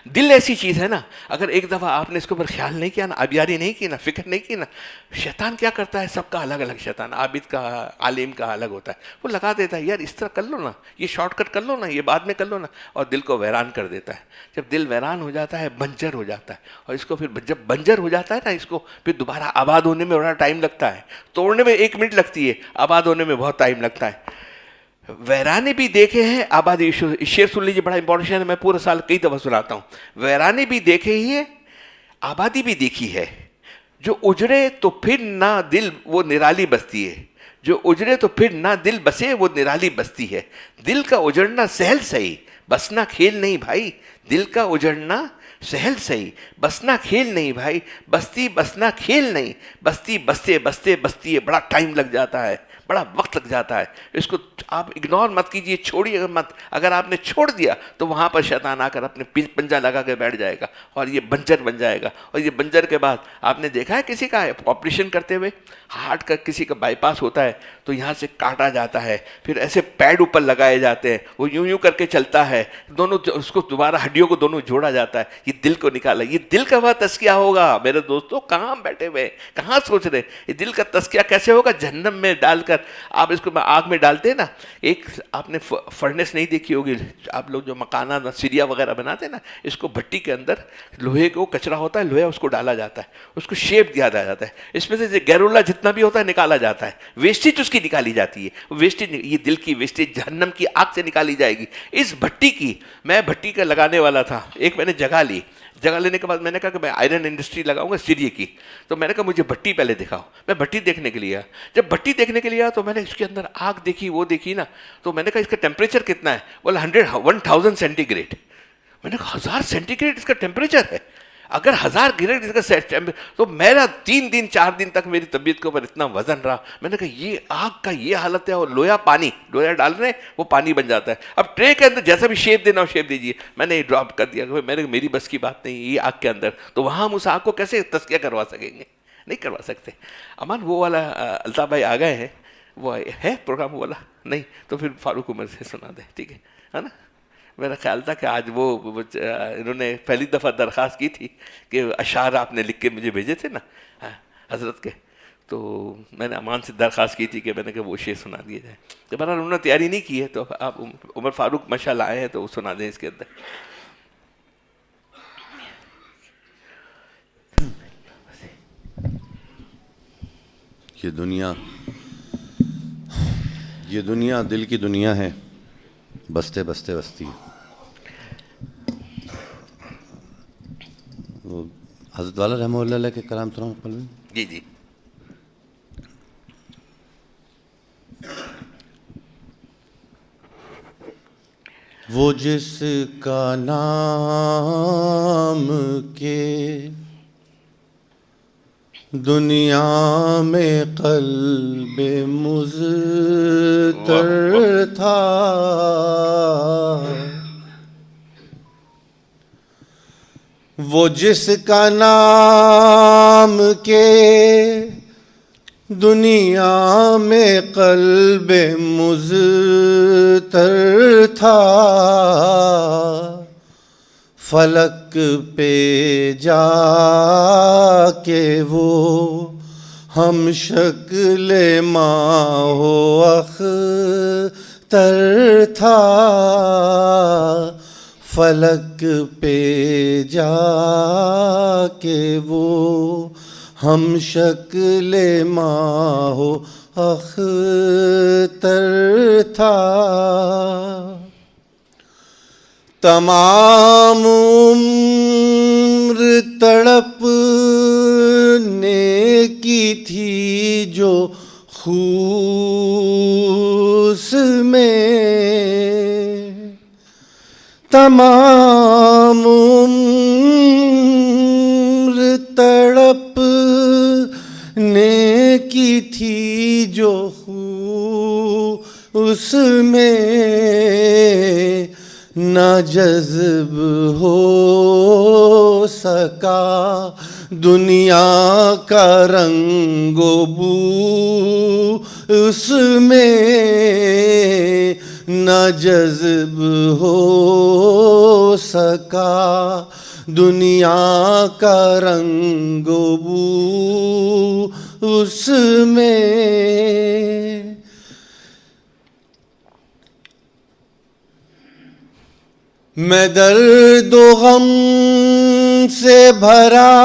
Speaker 1: دل ایسی چیز ہے نا، اگر ایک دفعہ آپ نے اس کے اوپر خیال نہیں کیا نا، آبیاری نہیں کی نا، فکر نہیں کی نا، شیطان کیا کرتا ہے، سب کا الگ الگ، شیطان عابد کا، عالم کا الگ ہوتا ہے، وہ لگا دیتا ہے یار اس طرح کر لو نا، یہ شارٹ کٹ کر لو نا، یہ بعد میں کر لو نا، اور دل کو ویران کر دیتا ہے. جب دل ویران ہو جاتا ہے بنجر ہو جاتا ہے، اور اس کو پھر جب بنجر ہو جاتا ہے نا، اس کو پھر دوبارہ آباد ہونے میں بڑا ٹائم لگتا ہے. توڑنے میں 1 منٹ لگتی ہے، آباد ہونے میں بہت ٹائم لگتا ہے. ویرانے بھی دیکھے ہیں، آبادی. شعر سن لیجیے، بڑا امپورٹنٹ شعر ہے، میں پورا سال کئی دفعہ سناتا ہوں. ویرانے بھی دیکھے ہی ہے، آبادی بھی دیکھی ہے، جو اجڑے تو پھر نہ دل وہ نرالی بستی ہے، جو اجڑے تو پھر نہ دل بسے وہ نرالی بستی ہے. دل کا اجڑنا سہل سہی بسنا کھیل نہیں بھائی، دل کا اجڑنا سہل سہی بسنا کھیل نہیں بھائی، بستی بسنا کھیل نہیں، بستی بستے بستے بستی ہے، بڑا ٹائم لگ جاتا ہے، بڑا وقت لگ جاتا ہے. اس کو آپ اگنور مت کیجئے، چھوڑیے مت. اگر آپ نے چھوڑ دیا تو وہاں پر شیطان آ کر اپنے پنجہ لگا کے بیٹھ جائے گا اور یہ بنجر بن جائے گا. اور یہ بنجر کے بعد آپ نے دیکھا ہے کسی کا آپریشن کرتے ہوئے، ہارٹ کا کسی کا بائی پاس ہوتا ہے تو یہاں سے کاٹا جاتا ہے، پھر ایسے پیڈ اوپر لگائے جاتے ہیں، وہ یوں یوں کر کے چلتا ہے، دونوں اس کو دوبارہ ہڈیوں کو دونوں جوڑا جاتا ہے. یہ دل کو نکالا، یہ دل کا وہ تزکیہ ہوگا. میرے دوستوں کہاں بیٹھے ہوئے، کہاں سوچ رہے؟ یہ دل کا تزکیہ کیسے ہوگا؟ جہنم میں ڈال کر آپ اس کو آگ میں ڈالتے ہیں نا. ایک آپ نے فرنس نہیں دیکھی ہوگی، آپ لوگ جو مکانات سیریا وغیرہ بناتے ہیں نا، اس کو بھٹی کے اندر لوہے کو کچرا ہوتا ہے، لوہا اس کو ڈالا جاتا ہے، اس کو شیپ دیا جاتا ہے، اس میں سے غیر اللہ جتنا بھی ہوتا ہے نکالا جاتا ہے، ویسٹیج اس کی نکالی جاتی ہے. ویسٹیج، یہ دل کی ویسٹیج جہنم کی آگ سے نکالی جائے گی. اس بھٹی کی، میں بھٹی کا لگانے والا تھا، ایک میں نے جگہ لی. جگہ لینے کے بعد میں نے کہا کہ میں آئرن انڈسٹری لگاؤں گا سیریے کی. تو میں نے کہا مجھے بھٹی پہلے دکھاؤ. میں بھٹی دیکھنے کے لیے آیا. جب بھٹی دیکھنے کے لیے آیا تو میں نے اس کے اندر آگ دیکھی، وہ دیکھی نا، تو میں نے کہا اس کا ٹیمپریچر کتنا ہے؟ بولا 1000 سینٹی گریڈ. میں نے کہا 1000 سینٹی گریڈ اس کا ٹیمپریچر ہے. اگر 1000 گریڈ تو میرا 3 دن 4 دن تک میری طبیعت کے اوپر اتنا وزن رہا. میں نے کہا یہ آگ کا یہ حالت ہے, اور لویا پانی, لویا ڈال رہے ہیں وہ پانی بن جاتا ہے. اب ٹرے کے اندر جیسا بھی شیپ دینا ہو شیپ دیجیے. میں نے ڈراپ کر دیا کہ میری بس کی بات نہیں یہ آگ کے اندر. تو وہاں ہم اس آگ کو کیسے تزکیہ کروا سکیں گے؟ نہیں کروا سکتے. امان وہ والا الطاف بھائی آ گئے ہیں, وہ ہے پروگرام والا نہیں تو پھر فاروق عمر سے سنا دیں, ٹھیک ہے نا. میرا خیال تھا کہ آج وہ انہوں نے پہلی دفعہ درخواست کی تھی کہ اشعار آپ نے لکھ کے مجھے بھیجے تھے نا حضرت کے, تو میں نے امان سے درخواست کی تھی کہ میں نے کہا وہ شعر سنا دیا جائے. تو بہرحال انہوں نے تیاری نہیں کی ہے, تو آپ عمر فاروق ماشاء اللہ آئے ہیں تو وہ سنا دیں اس کے اندر.
Speaker 2: یہ دنیا دل کی دنیا ہے, بستے بستے بستی. حضرت والا رحمہ اللہ علیہ کے کلام سناؤں پلوی.
Speaker 1: جی جی.
Speaker 2: وہ جس کا نام کے دنیا میں قلب مضطر تھا, وہ جس کا نام کے دنیا میں قلب مضطر تھا, فلک پہ جا کے وہ ہم شکل ماہ و اختر تھا, فلک پہ جا کے وہ ہم شکل ماہ و اختر تھا. تمام عمر تڑپنے کی تھی جو خوس میں, تمام عمر تڑپنے کی تھی جو خوس میں, نہ جذب ہو سکا دنیا کا رنگ و بو اس میں, نہ جذب ہو سکا دنیا کا رنگ و بو اس میں. میں درد و غم سے بھرا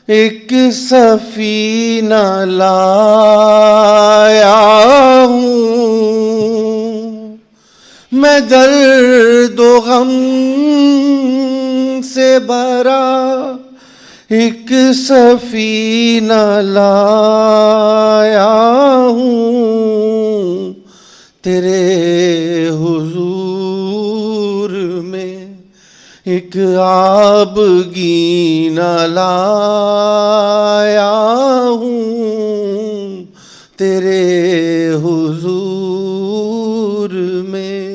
Speaker 2: ایک سفینہ لایا ہوں, میں درد و غم سے بھرا ایک سفینہ لایا ہوں, تیرے حضور میں ایک آبگینہ لایا ہوں, تیرے حضور میں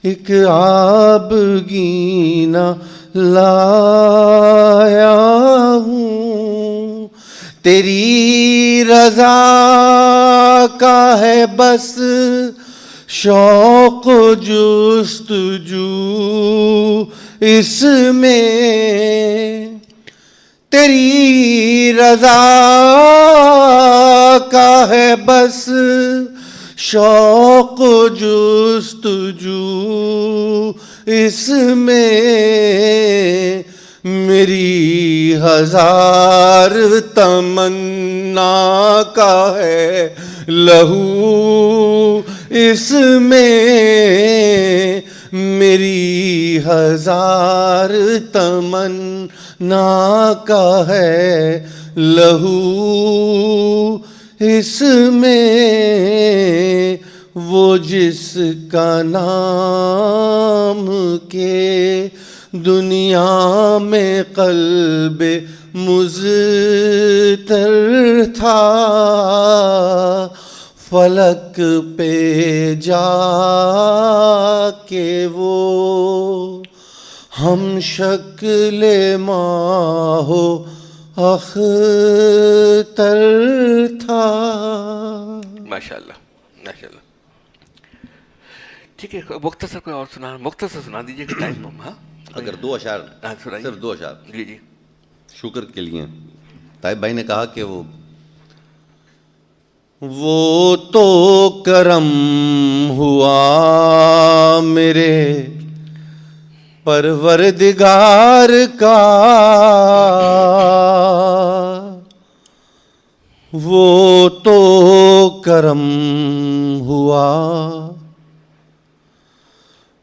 Speaker 2: ایک آبگینہ لایا ہوں. تیری رضا کا ہے بس شوق و جستجو اس میں, تیری رضا کا ہے بس شوق و جستجو اس میں, میری ہزار تمنا کا ہے لہو اس میں, میری ہزار تمنا کا ہے لہو اس میں, وہ جس کا نام کے دنیا میں قلب مضطر تھا، فلک پہ جا کے وہ ہم شکل ماہ و اختر تھا.
Speaker 1: ماشاء اللہ ماشاء اللہ. ٹھیک ہے، مختصر کوئی اور مختصر سنا دیجیے کہ ٹائم. ہاں
Speaker 2: اگر 2 اشعار، صرف 2 اشعار
Speaker 1: جی جی
Speaker 2: شکر کے لیے. طیب بھائی نے کہا کہ وہ تو کرم ہوا میرے پروردگار کا، وہ تو کرم ہوا،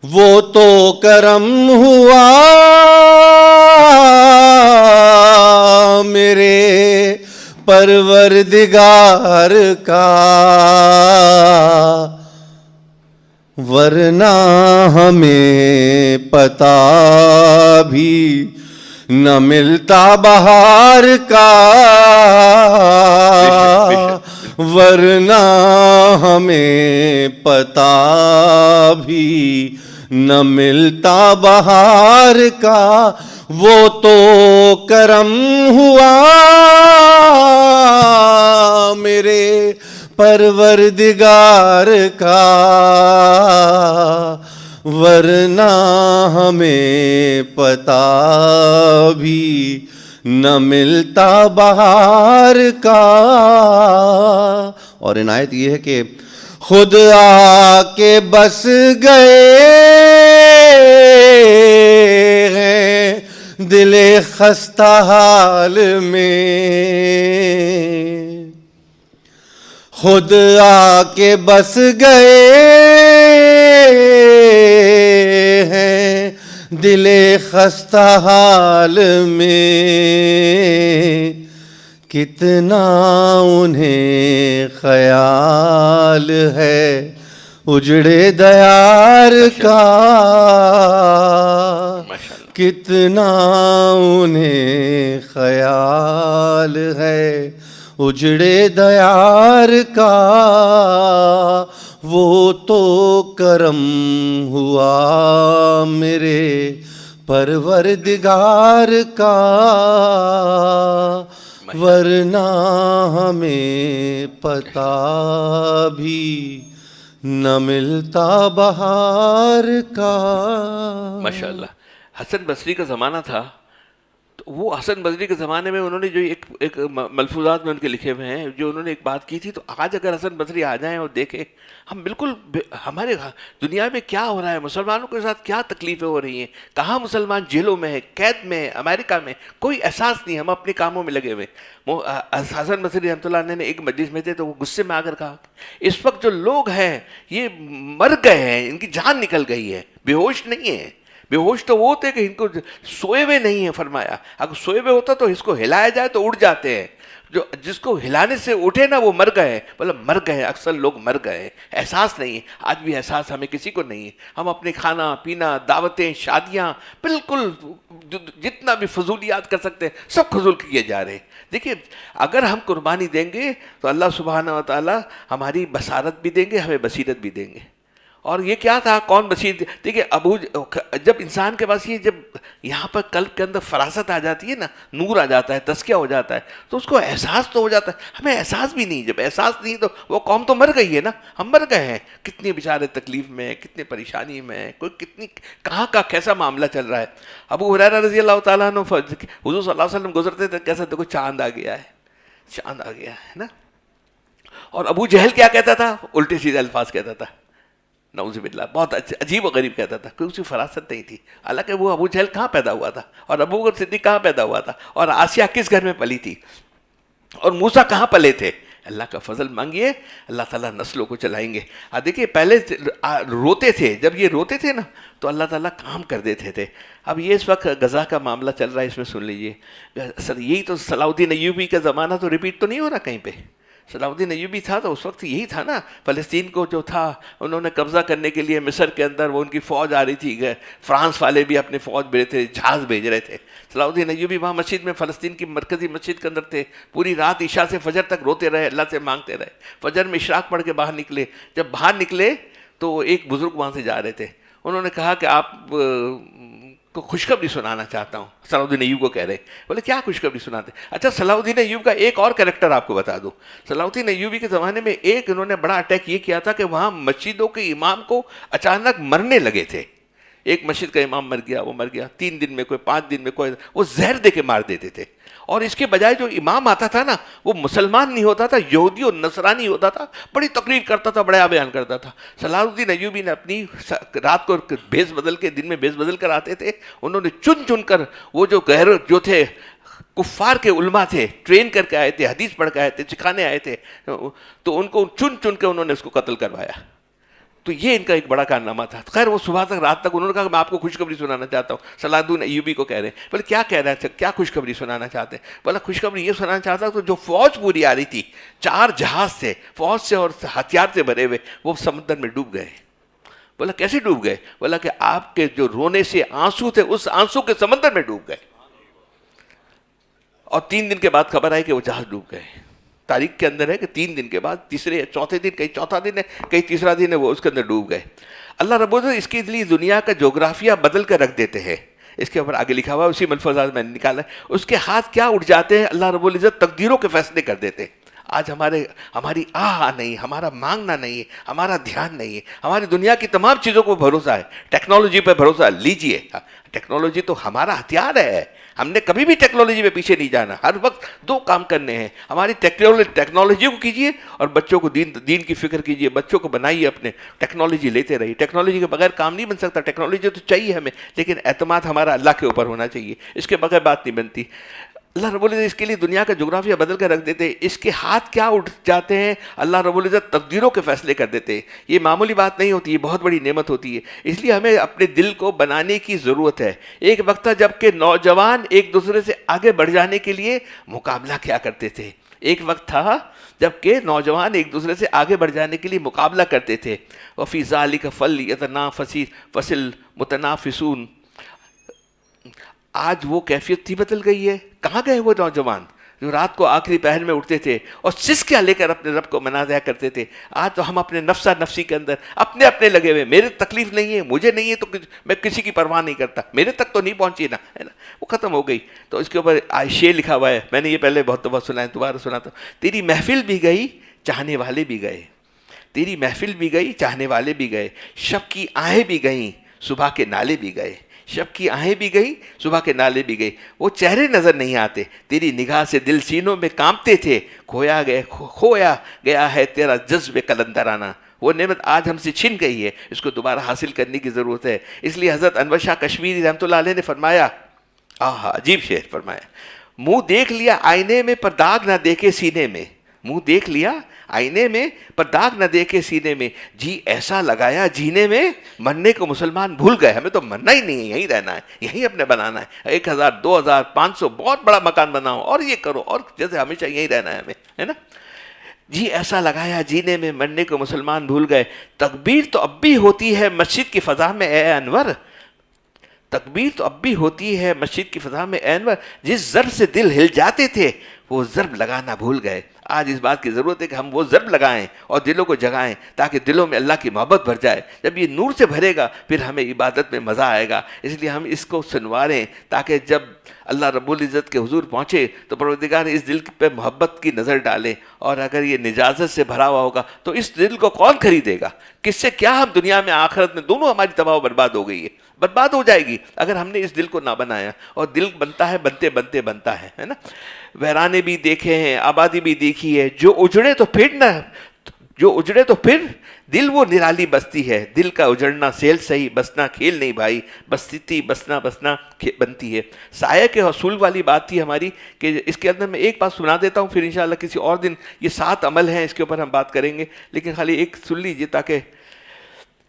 Speaker 2: وہ تو کرم ہوا میرے پروردگار کا، ورنہ ہمیں پتہ بھی نہ ملتا بہار کا، ورنہ ہمیں پتہ بھی نہ ملتا بہار کا. وہ تو کرم ہوا میرے پروردگار کا، ورنہ ہمیں پتہ بھی نہ ملتا بہار کا. اور عنایت یہ ہے کہ خود آ کے بس گئے ہیں دل خستہ حال میں، خود آ کے بس گئے ہیں دل خستہ حال میں، کتنا انہیں خیال ہے اجڑے دیار کا، کتنا انہیں خیال ہے اجڑے دیار کا. وہ تو کرم ہوا میرے پروردگار کا، ورنہ ہمیں پتہ بھی نہ ملتا بہار کا.
Speaker 1: ماشاء اللہ. حسن بصری کا زمانہ تھا، تو وہ حسن بصری کے زمانے میں انہوں نے جو ایک ملفوظات میں ان کے لکھے ہوئے ہیں، جو انہوں نے ایک بات کی تھی، تو آج اگر حسن بصری آ جائیں اور دیکھیں ہم بالکل ہمارے دنیا میں کیا ہو رہا ہے، مسلمانوں کے ساتھ کیا تکلیفیں ہو رہی ہیں، کہاں مسلمان جیلوں میں ہے، قید میں ہے، امریکہ میں، کوئی احساس نہیں، ہم اپنے کاموں میں لگے ہوئے. حسن بصری رحمۃ اللہ علیہ نے ایک مجلس میں تھے تو وہ غصے میں آ کر کہا اس وقت جو لوگ ہیں یہ مر گئے ہیں، ان کی جان نکل گئی ہے، بے ہوش نہیں ہے. بے ہوش تو وہ ہوتے کہ ان کو سوئے ہوئے نہیں ہیں. فرمایا اگر سوئے ہوئے ہوتا تو اس کو ہلایا جائے تو اٹھ جاتے ہیں، جس کو ہلانے سے اٹھے نا وہ مر گئے. مطلب مر گئے، اکثر لوگ مر گئے، احساس نہیں ہے. آج بھی احساس ہمیں کسی کو نہیں ہے. ہم اپنے کھانا پینا، دعوتیں، شادیاں، بالکل جتنا بھی فضولیات کر سکتے ہیں سب فضول کیے جا رہے ہیں. دیکھیے اگر ہم قربانی دیں گے تو اللہ سبحانہ و تعالیٰ ہماری بصارت بھی دیں گے، ہمیں بصیرت بھی دیں گے. اور یہ کیا تھا، کون بصیر؟ دیکھیے جب انسان کے پاس یہ جب یہاں پر قلب کے اندر فراست آ جاتی ہے نا، نور آ جاتا ہے، تزکیہ ہو جاتا ہے، تو اس کو احساس تو ہو جاتا ہے. ہمیں احساس بھی نہیں. جب احساس نہیں تو وہ قوم تو مر گئی ہے نا، ہم مر گئے ہیں. کتنی بیچارے تکلیف میں، کتنے پریشانی میں، کوئی کتنی کہاں کا کیسا معاملہ چل رہا ہے. ابو ہریرہ رضی اللہ تعالیٰ عنہ حضور صلی اللہ علیہ وسلم گزرتے تھے، کیسا دیکھو چاند آ گیا ہے، چاند آ گیا ہے نا. اور ابو جہل کیا کہتا تھا؟ الٹے سیدھے الفاظ کہتا تھا، نعوذ باللہ، بہت عجیب و غریب کہتا تھا، کوئی اسی فراست نہیں تھی. حالانکہ وہ ابو جہل کہاں پیدا ہوا تھا، اور ابو بکر صدیق کہاں پیدا ہوا تھا، اور آسیہ کس گھر میں پلی تھی، اور موسیٰ کہاں پلے تھے. اللہ کا فضل مانگیے، اللہ تعالیٰ نسلوں کو چلائیں گے. دیکھیے پہلے روتے تھے، جب یہ روتے تھے نا تو اللہ تعالیٰ کام کر دیتے تھے. اب یہ اس وقت غزہ کا معاملہ چل رہا ہے، اس میں سن لیجئے سر، یہی تو صلاح الدین ایوبی کا زمانہ تو ریپیٹ تو نہیں ہو رہا کہیں پہ. صلاح الدین ایوبی تھا تو اس وقت یہی تھا نا، فلسطین کو جو تھا انہوں نے قبضہ کرنے کے لیے مصر کے اندر وہ ان کی فوج آ رہی تھی، فرانس والے بھی اپنے فوج بھیج تھے، جہاز بھیج رہے تھے. صلاح الدین ایوبی وہاں مسجد میں، فلسطین کی مرکزی مسجد کے اندر تھے، پوری رات عشاء سے فجر تک روتے رہے، اللہ سے مانگتے رہے. فجر میں اشراق پڑھ کے باہر نکلے. جب باہر نکلے تو ایک بزرگ وہاں سے جا رہے تھے، انہوں نے کہا کہ آپ کو خوشخبری سنانا چاہتا ہوں. صلاح الدین ایوب کو کہہ رہے. بولے کیا خوشخبری سناتے؟ اچھا صلاح الدین ایوب کا ایک اور کریکٹر آپ کو بتا دوں. صلاح الدین ایوبی کے زمانے میں ایک انہوں نے بڑا اٹیک یہ کیا تھا کہ وہاں مسجدوں کے امام کو اچانک مرنے لگے تھے. ایک مسجد کا امام مر گیا، وہ مر گیا 3 دن میں، کوئی 5 دن میں، کوئی وہ زہر دے کے مار دیتے تھے. اور اس کے بجائے جو امام آتا تھا نا وہ مسلمان نہیں ہوتا تھا، یہودی اور نصرانی ہوتا تھا، بڑی تقریر کرتا تھا، بڑا بیان کرتا تھا. صلاح الدین ایوبی نے اپنی رات کو بھیس بدل کے، دن میں بھیس بدل کر آتے تھے. انہوں نے چن چن کر وہ جو تھے کفار کے علماء تھے، ٹرین کر کے آئے تھے، حدیث پڑھ کے آئے تھے، سکھانے آئے تھے، تو ان کو چن چن کے انہوں نے اس کو قتل کروایا. تو یہ ان کا ایک بڑا کارنامہ تھا. خیر وہ صبح تک رات تک انہوں نے کہا کہ میں آپ کو خوشخبری سنانا چاہتا ہوں. صلاح الدین ایوبی کو کہہ رہے ہیں. بولے کیا کہہ رہے ہیں، کیا خوشخبری سنانا چاہتے ہیں؟ بولا خوشخبری یہ سنانا چاہتا ہوں کہ جو فوج پوری آ رہی تھی، 4 جہاز سے، فوج سے اور ہتھیار سے بھرے ہوئے، وہ سمندر میں ڈوب گئے. بولا کیسے ڈوب گئے؟ بولا کہ آپ کے جو رونے سے آنسو تھے اس آنسو کے سمندر میں ڈوب گئے. اور 3 دن کے بعد خبر آئی کہ وہ جہاز ڈوب گئے. تاریخ کے اندر ہے کہ 3 دن کے بعد، تیسرے یا چوتھے دن، کہیں چوتھا دن ہے کہیں تیسرا دن ہے، وہ اس کے اندر ڈوب گئے. اللہ رب العزت اس کے لیے دنیا کا جغرافیہ بدل کر رکھ دیتے ہیں. اس کے اوپر آگے لکھا ہوا ہے، اسی ملفوظات میں نے نکالا ہے. اس کے ہاتھ کیا اٹھ جاتے ہیں، اللہ رب العزت تقدیروں کے فیصلے کر دیتے ہیں. آج ہماری نہیں، ہمارا مانگنا نہیں ہے، ہمارا دھیان نہیں ہے، ہماری دنیا کی تمام چیزوں کو بھروسہ ہے، ٹیکنالوجی پہ بھروسہ لیجئے. ٹیکنالوجی تو ہمارا ہتھیار ہے، ہم نے کبھی بھی ٹیکنالوجی پہ پیچھے نہیں جانا. ہر وقت 2 کام کرنے ہیں، ہماری ٹیکنالوجی کو کیجئے اور بچوں کو دین کی فکر کیجئے. بچوں کو بنائیے اپنے، ٹیکنالوجی لیتے رہیے. ٹیکنالوجی کے بغیر کام نہیں بن سکتا. ٹیکنالوجی تو چاہیے ہمیں، لیکن اعتماد ہمارا اللہ کے اوپر ہونا چاہیے. اس کے بغیر بات نہیں بنتی. اللہ رب العزت اس کے لیے دنیا کا جغرافیہ بدل کر رکھ دیتے ہیں. اس کے ہاتھ کیا اٹھ جاتے ہیں، اللہ رب العزت تقدیروں کے فیصلے کر دیتے ہیں. یہ معمولی بات نہیں ہوتی، یہ بہت بڑی نعمت ہوتی ہے. اس لیے ہمیں اپنے دل کو بنانے کی ضرورت ہے. ایک وقت تھا جب کہ نوجوان ایک دوسرے سے آگے بڑھ جانے کے لیے مقابلہ کیا کرتے تھے. ایک وقت تھا جب کہ نوجوان ایک دوسرے سے آگے بڑھ جانے کے لیے مقابلہ کرتے تھے. وَفِي ذَلِكَ فَلْيَتَنَافَسِ الْمُتَنَافِسُونَ. آج وہ کیفیت تھی بدل گئی ہے. کہاں گئے وہ نوجوان جو رات کو آخری پہر میں اٹھتے تھے اور سسکیاں لے کر اپنے رب کو منازعہ کرتے تھے؟ آج تو ہم اپنے نفسی کے اندر اپنے لگے ہوئے، میرے تکلیف نہیں ہے، مجھے نہیں ہے تو میں کسی کی پرواہ نہیں کرتا، میرے تک تو نہیں پہنچی نا، ہے نا، وہ ختم ہو گئی. تو اس کے اوپر شعر لکھا ہوا ہے، میں نے یہ پہلے بہت دفعہ سنا ہے، دوبارہ سناتا ہوں. تیری محفل بھی گئی، چاہنے والے بھی گئے. تیری محفل بھی گئی، چاہنے والے بھی گئے. شب کی آہیں بھی گئیں، صبح کے نالے بھی گئے. شب کی آہیں بھی گئی، صبح کے نالے بھی گئے. وہ چہرے نظر نہیں آتے، تیری نگاہ سے دل سینوں میں کانپتے تھے. کھویا گیا ہے تیرا جذب قلندرانہ. وہ نعمت آج ہم سے چھن گئی ہے، اس کو دوبارہ حاصل کرنے کی ضرورت ہے. اس لیے حضرت انور شاہ کشمیری رحمۃ اللہ علیہ نے فرمایا، عجیب شعر فرمایا، منہ دیکھ لیا آئینے میں پر داغ نہ دیکھے سینے میں. منہ دیکھ لیا آئینے میں پر داغ نہ دیکھے سینے میں. جی ایسا لگایا جینے میں، مرنے کو مسلمان بھول گئے. ہمیں تو مرنا ہی نہیں ہے، یہیں رہنا ہے، یہیں اپنے بنانا ہے. 1000 2000 500 بہت بڑا مکان بناؤ اور یہ کرو، اور جیسے ہمیشہ یہیں رہنا ہے ہمیں، ہے نا. جی ایسا لگایا جینے میں، مرنے کو مسلمان بھول گئے. تکبیر تو اب بھی ہوتی ہے مسجد کی فضا میں اے انور. تکبیر تو اب بھی ہوتی ہے مسجد کی فضا میں اے انور. جس ضرب سے دل ہل جاتے تھے وہ ضرب لگانا بھول گئے. آج اس بات کی ضرورت ہے کہ ہم وہ ضرب لگائیں اور دلوں کو جگائیں تاکہ دلوں میں اللہ کی محبت بھر جائے. جب یہ نور سے بھرے گا پھر ہمیں عبادت میں مزہ آئے گا. اس لیے ہم اس کو سنواریں تاکہ جب اللہ رب العزت کے حضور پہنچے تو پروردگار اس دل پہ محبت کی نظر ڈالے. اور اگر یہ نجازت سے بھرا ہوا ہوگا تو اس دل کو کون خریدے گا؟ کس سے کیا ہم دنیا میں آخرت میں دونوں ہماری تباہ و برباد ہو گئی ہے، برباد ہو جائے گی اگر ہم نے اس دل کو نہ بنایا. اور دل بنتا ہے بنتا ہے نا. ویرانے بھی دیکھے ہیں، آبادی بھی دیکھی ہے. جو اجڑے تو پھر دل وہ نرالی بستی ہے. دل کا اجڑنا سیل صحیح، بسنا کھیل نہیں بھائی. بستی بسنا بنتی ہے. سایہ کے حصول والی بات تھی ہماری کہ اس کے اندر میں ایک بات سنا دیتا ہوں، پھر انشاءاللہ کسی اور دن یہ 7 عمل ہیں اس کے اوپر ہم بات کریں گے. لیکن خالی ایک سن لیجیے تاکہ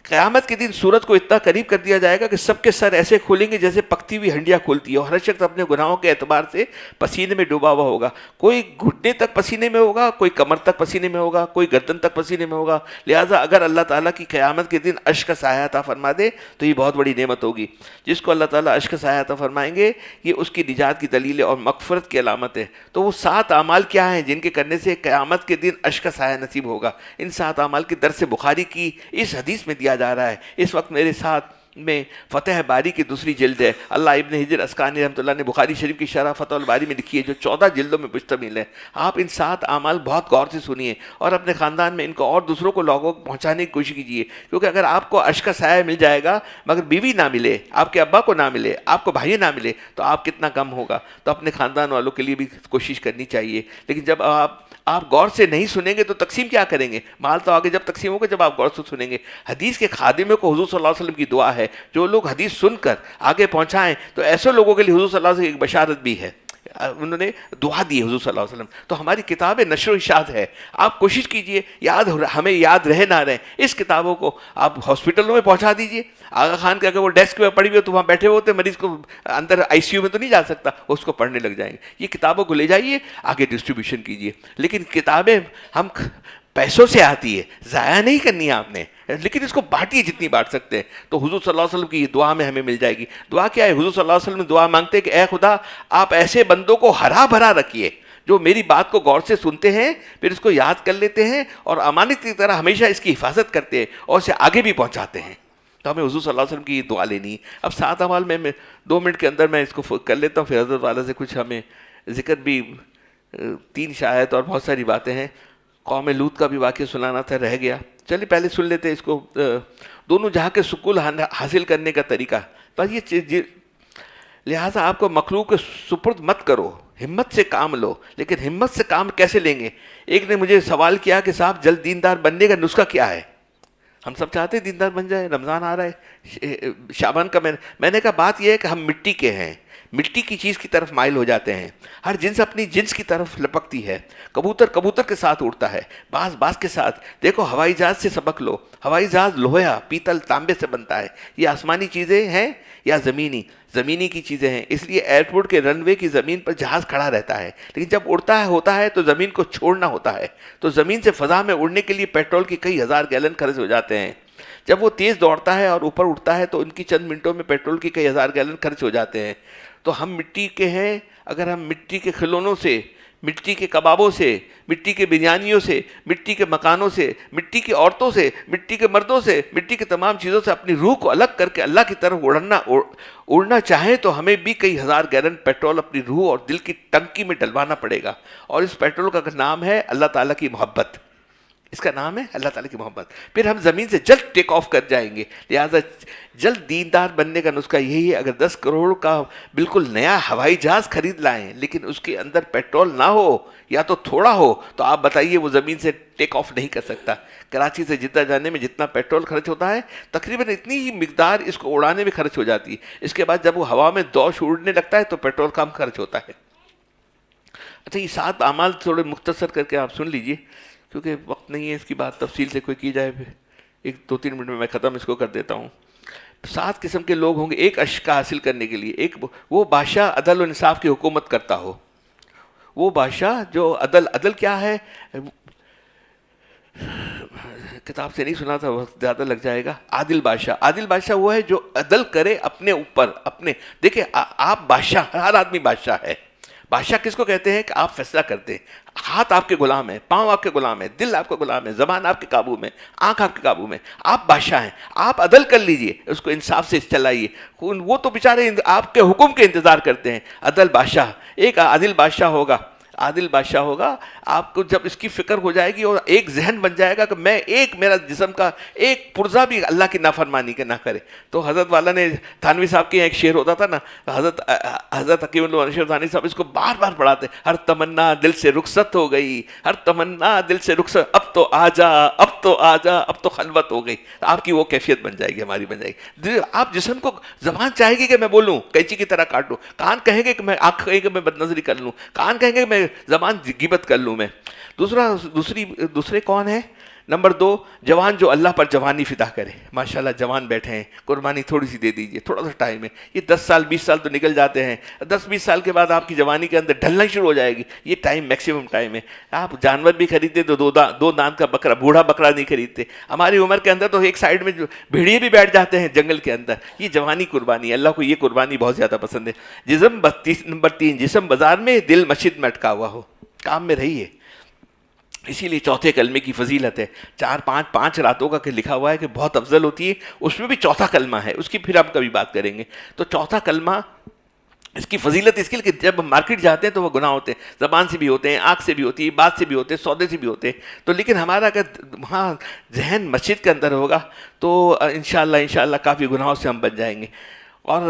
Speaker 1: قیامت کے دن سورج کو اتنا قریب کر دیا جائے گا کہ سب کے سر ایسے کھولیں گے جیسے پکتی ہوئی ہنڈیاں کھولتی ہے، اور ہر شخص اپنے گناہوں کے اعتبار سے پسینے میں ڈوبا ہوا ہوگا. کوئی گھٹنے تک پسینے میں ہوگا، کوئی کمر تک پسینے میں ہوگا، کوئی گردن تک پسینے میں ہوگا. لہٰذا اگر اللہ تعالیٰ کی قیامت کے دن عرش کا سایہ عطا فرما دے تو یہ بہت بڑی نعمت ہوگی. جس کو اللہ تعالیٰ عرش کا سایہ عطا فرمائیں گے یہ اس کی نجات کی دلیل اور مغفرت کی علامت ہے. تو وہ 7 اعمال کیا ہیں جن کے کرنے سے قیامت کے دن عرش کا سایہ نصیب ہوگا؟ ان 7 اعمال کے درس بخاری کی اس حدیث میں دیا جا رہا ہے. اس وقت میرے ساتھ میں فتح باری کی دوسری جلد ہے. اللہ ابن حجر اسقلانی رحمۃ اللہ نے بخاری شریف کی شرح فتح الباری میں لکھی ہے جو 14 جلدوں میں مشتمل ہے. آپ ان 7 اعمال بہت غور سے سنیے اور اپنے خاندان میں ان کو اور دوسروں کو لوگوں کو پہنچانے کی کوشش کیجیے. کیونکہ اگر آپ کو عرش کا سایہ مل جائے گا مگر بیوی نہ ملے، آپ کے ابا کو نہ ملے، آپ کو بھائی نہ ملے تو آپ کتنا کم ہوگا. تو اپنے خاندان والوں کے لیے بھی کوشش کرنی چاہیے. لیکن جب آپ غور سے نہیں سنیں گے تو تقسیم کیا کریں گے؟ مال تو آگے جب تقسیم ہوگا جب آپ غور سے سنیں گے. حدیث کے خادموں کو حضور صلی اللہ علیہ وسلم کی دعا ہے، جو لوگ حدیث سن کر آگے پہنچائیں تو ایسے لوگوں کے لیے حضور صلی اللہ علیہ وسلم کی ایک بشارت بھی ہے. انہوں نے دعا دی حضور صلی اللہ علیہ وسلم. تو ہماری کتاب نشر و اشاعت ہے. آپ کوشش کیجئے ہمیں یاد رہے نہ رہے اس کتابوں کو آپ ہاسپٹلوں میں پہنچا دیجئے. آغا خان کے اگر وہ ڈیسک پہ پڑھی ہوئی تو وہاں بیٹھے ہوتے مریض کو اندر آئی سی یو میں تو نہیں جا سکتا، اس کو پڑھنے لگ جائیں گے. یہ کتابوں کو لے جائیے آگے ڈسٹریبیوشن کیجئے. لیکن کتابیں ہم پیسوں سے آتی ہے، ضائع نہیں کرنی ہے آپ نے، لیکن اس کو بانٹیے جتنی بانٹ سکتے ہیں. تو حضور صلی اللہ علیہ وسلم کی یہ دعا میں ہمیں مل جائے گی. دعا کیا ہے؟ حضور صلی اللہ علیہ وسلم دعا مانگتے کہ اے خدا آپ ایسے بندوں کو ہرا بھرا رکھیے جو میری بات کو غور سے سنتے ہیں، پھر اس کو یاد کر لیتے ہیں اور امانت کی طرح ہمیشہ اس کی حفاظت کرتے ہیں اور اسے آگے بھی پہنچاتے ہیں. تو ہمیں حضور صلی اللہ علیہ وسلم کی دعا لینی ہے. اب 7 اعمال میں 2 منٹ کے اندر میں اس کو کر لیتا ہوں، پھر حضرت والا سے کچھ ہمیں ذکر بھی 3 شاید اور بہت ساری باتیں ہیں. قوم لوط کا بھی واقعہ سنانا تھا، رہ گیا. چلیے پہلے سن لیتے اس کو. دونوں جہاں کے سکون حاصل کرنے کا طریقہ بس یہ چیز. لہٰذا آپ کو مخلوق کے سپرد مت کرو، ہمت سے کام لو. لیکن ہمت سے کام کیسے لیں گے؟ ایک نے مجھے سوال کیا کہ صاحب جلد دیندار بننے کا نسخہ کیا ہے؟ ہم سب چاہتے ہیں دیندار بن جائے، رمضان آ رہا ہے، شعبان کا میں نے کہا بات یہ ہے کہ ہم مٹی کے ہیں، مٹی کی چیز کی طرف مائل ہو جاتے ہیں. ہر جنس اپنی جنس کی طرف لپکتی ہے. کبوتر کبوتر کے ساتھ اڑتا ہے، باز باز کے ساتھ. دیکھو ہوائی جہاز سے سبق لو. ہوائی جہاز لوہا، پیتل، تانبے سے بنتا ہے. یہ آسمانی چیزیں ہیں یا زمینی کی چیزیں ہیں. اس لیے ایئرپورٹ کے رن وے کی زمین پر جہاز کھڑا رہتا ہے، لیکن جب اڑتا ہوتا ہے تو زمین کو چھوڑنا ہوتا ہے. تو زمین سے فضا میں اڑنے کے لیے پیٹرول کی کئی ہزار گیلن خرچ ہو جاتے ہیں. جب وہ تیز دوڑتا ہے اور اوپر اٹھتا ہے تو ان کی چند منٹوں میں پیٹرول کی کئی ہزار گیلن خرچ ہو جاتے ہیں. تو ہم مٹی کے ہیں. اگر ہم مٹی کے کھلونوں سے، مٹی کے کبابوں سے، مٹی کے بریانیوں سے، مٹی کے مکانوں سے، مٹی کی عورتوں سے، مٹی کے مردوں سے، مٹی کی تمام چیزوں سے اپنی روح کو الگ کر کے اللہ کی طرف اڑنا چاہیں تو ہمیں بھی کئی ہزار گیلن پیٹرول اپنی روح اور دل کی ٹنکی میں ڈلوانا پڑے گا. اور اس پیٹرول کا نام ہے اللہ تعالیٰ کی محبت. اس کا نام ہے اللہ تعالیٰ کی محبت. پھر ہم زمین سے جلد ٹیک آف کر جائیں گے. لہٰذا جلد دیندار بننے کا نسخہ یہی ہے. اگر 10 کروڑ کا بالکل نیا ہوائی جہاز خرید لائیں لیکن اس کے اندر پیٹرول نہ ہو یا تو تھوڑا ہو تو آپ بتائیے وہ زمین سے ٹیک آف نہیں کر سکتا. کراچی سے جدہ جانے میں جتنا پیٹرول خرچ ہوتا ہے تقریباً اتنی ہی مقدار اس کو اڑانے میں خرچ ہو جاتی ہے. اس کے بعد جب وہ ہوا میں دوش اڑنے لگتا ہے تو پیٹرول کم خرچ ہوتا ہے. اچھا یہ 7 اعمال تھوڑے مختصر کر کے آپ سن لیجئے کیونکہ وقت نہیں ہے اس کی بات تفصیل سے کوئی کی جائے. پھر 2-3 منٹ میں میں ختم اس کو کر دیتا ہوں. 7 قسم کے لوگ ہوں گے ایک عرش کا حاصل کرنے کے لیے. ایک وہ بادشاہ عدل و انصاف کی حکومت کرتا ہو. وہ بادشاہ جو عدل کیا ہے؟ کتاب سے نہیں سنا تھا، وقت زیادہ لگ جائے گا. عادل بادشاہ وہ ہے جو عدل کرے اپنے اوپر. دیکھیں آپ بادشاہ، ہر آدمی بادشاہ ہے. بادشاہ کس کو کہتے ہیں کہ آپ فیصلہ کرتے ہیں. ہاتھ آپ کے غلام ہیں، پاؤں آپ کے غلام ہیں، دل آپ کا غلام ہے، زبان آپ کے قابو میں، آنکھ آپ کے قابو میں. آپ بادشاہ ہیں. آپ عدل کر لیجئے، اس کو انصاف سے چلائیے. وہ تو بیچارے آپ کے حکم کے انتظار کرتے ہیں. عدل بادشاہ. ایک عادل بادشاہ ہوگا. آپ کو جب اس کی فکر ہو جائے گی اور ایک ذہن بن جائے گا کہ میں میرا جسم کا ایک پرزہ بھی اللہ کی نافرمانی کے نہ کرے. تو حضرت والا نے تھانوی صاحب کے ایک شعر ہوتا تھا نا، حضرت حکیم اللہ انشر تھانوی صاحب اس کو بار بار پڑھاتے. ہر تمنا دل سے رخصت ہو گئی، ہر تمنا دل سے رخصت، اب تو آ جا، اب تو خلوت ہو گئی. آپ کی وہ کیفیت بن جائے گی، ہماری بن جائے گی. آپ جسم کو، زبان چاہے گی کہ میں بولوں، قینچی کی طرح کاٹوں. کان کہیں گے کہ میں، آنکھ کہیں گے میں بد نظری کر لوں. کان کہیں گے کہ میں زبان غیبت کر لوں. میں دوسرے کون ہے؟ نمبر 2، جوان جو اللہ پر جوانی فدا کرے. ماشاءاللہ جوان بیٹھے ہیں, قربانی تھوڑی سی دے دیجئے, تھوڑا سا ٹائم ہے, یہ 10 سال 20 سال تو نکل جاتے ہیں, 10-20 سال کے بعد آپ کی جوانی کے اندر ڈھلنا شروع ہو جائے گی. یہ ٹائم میکسیمم ٹائم ہے. آپ جانور بھی خریدتے تو دو دانت کا بکرا, بوڑھا بکرا نہیں خریدتے. ہماری عمر کے اندر تو ایک سائیڈ میں جو بھیڑیے بھی بیٹھ جاتے ہیں جنگل کے اندر. یہ جوانی قربانی ہے, اللہ کو یہ قربانی بہت زیادہ پسند ہے. نمبر 3، جسم بازار میں دل مسجد میں اٹکا ہوا ہو. کام میں رہیے. اسی لیے چوتھے کلمے کی فضیلت ہے. 4-5 راتوں کا کہ لکھا ہوا ہے کہ بہت افضل ہوتی ہے, اس میں بھی چوتھا کلمہ ہے, اس کی پھر ہم کبھی بات کریں گے. تو چوتھا کلمہ اس کی فضیلت اس کے لیے کہ جب ہم مارکیٹ جاتے ہیں تو وہ گناہ ہوتے ہیں, زبان سے بھی ہوتے ہیں, آنکھ سے بھی ہوتی ہے, بات سے بھی ہوتے ہیں, سودے سے بھی ہوتے ہیں. تو لیکن ہمارا اگر وہاں ذہن مسجد کے اندر ہوگا تو انشاءاللہ کافی گناہوں سے ہم بچ جائیں گے. اور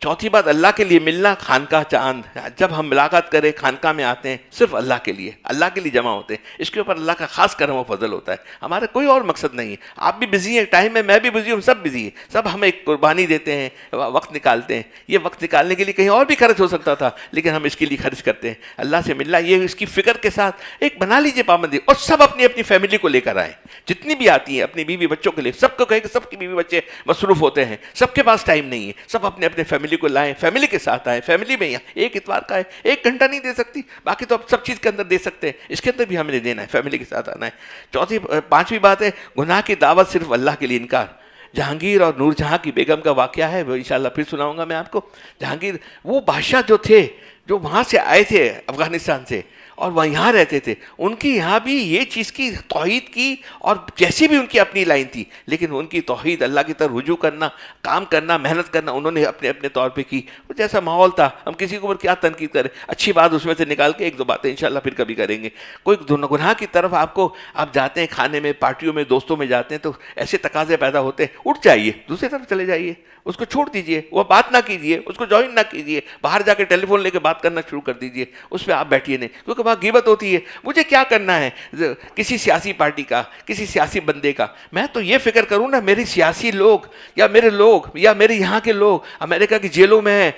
Speaker 1: چوتھی بات, اللہ کے لیے ملنا. خانقاہ چاند, جب ہم ملاقات کریں خانقاہ میں آتے ہیں صرف اللہ کے لیے جمع ہوتے ہیں. اس کے اوپر اللہ کا خاص کرم و فضل ہوتا ہے. ہمارا کوئی اور مقصد نہیں ہے. آپ بھی بزی ہیں, ٹائم ہے, میں بھی بزی ہوں, سب بزی ہیں, سب ہمیں ایک قربانی دیتے ہیں, وقت نکالتے ہیں. یہ وقت نکالنے کے لیے کہیں اور بھی خرچ ہو سکتا تھا, لیکن ہم اس کے لیے خرچ کرتے ہیں. اللہ سے ملنا, یہ اس کی فکر کے ساتھ ایک بنا لیجیے پابندی. اور سب اپنی اپنی فیملی کو لے کر آئیں, جتنی بھی آتی ہیں اپنی بیوی بچوں کے لیے. سب کو کہیں کہ سب کی بیوی بچے مصروف ہوتے ہیں, سب کے پاس ٹائم نہیں ہے, سب اپنے اپنے فیملی کو لائیں, فیملی کے ساتھ آئیں. فیملی میں یہاں ایک اتوار کا ہے, 1 گھنٹہ نہیں دے سکتی, باقی تو آپ سب چیز کے اندر دے سکتے ہیں. اس کے اندر بھی ہمیں دینا ہے, فیملی کے ساتھ آنا ہے. 5ویں بات ہے, گناہ کی دعوت صرف اللہ کے لیے انکار. جہانگیر اور نور جہاں کی بیگم کا واقعہ ہے, وہ انشاءاللہ پھر سناؤں گا میں آپ کو. جہانگیر وہ بادشاہ جو تھے, جو وہاں سے آئے تھے افغانستان سے اور وہ یہاں رہتے تھے, ان کی یہاں بھی یہ چیز کی توحید کی, اور جیسی بھی ان کی اپنی لائن تھی, لیکن ان کی توحید اللہ کی طرف رجوع کرنا, کام کرنا, محنت کرنا, انہوں نے اپنے اپنے طور پہ کی. وہ جیسا ماحول تھا, ہم کسی کے اوپر کیا تنقید کریں, اچھی بات اس میں سے نکال کے 1-2 باتیں انشاءاللہ پھر کبھی کریں گے. کوئی گناہ کی طرف آپ جاتے ہیں, کھانے میں, پارٹیوں میں, دوستوں میں جاتے ہیں, تو ایسے تقاضے پیدا ہوتے ہیں, اٹھ جائیے, دوسری طرف چلے جائیے, اس کو چھوڑ دیجئے, وہ بات نہ کیجئے, اس کو جوائن نہ کیجئے, باہر جا کے ٹیلی فون لے کے بات کرنا شروع کر دیجئے, اس پہ آپ بیٹھیے نہیں, کیونکہ وہاں غیبت ہوتی ہے. مجھے کیا کرنا ہے کسی سیاسی پارٹی کا, کسی سیاسی بندے کا؟ میں تو یہ فکر کروں نا, میری سیاسی لوگ یا میرے یہاں کے لوگ امریکہ کی جیلوں میں ہیں,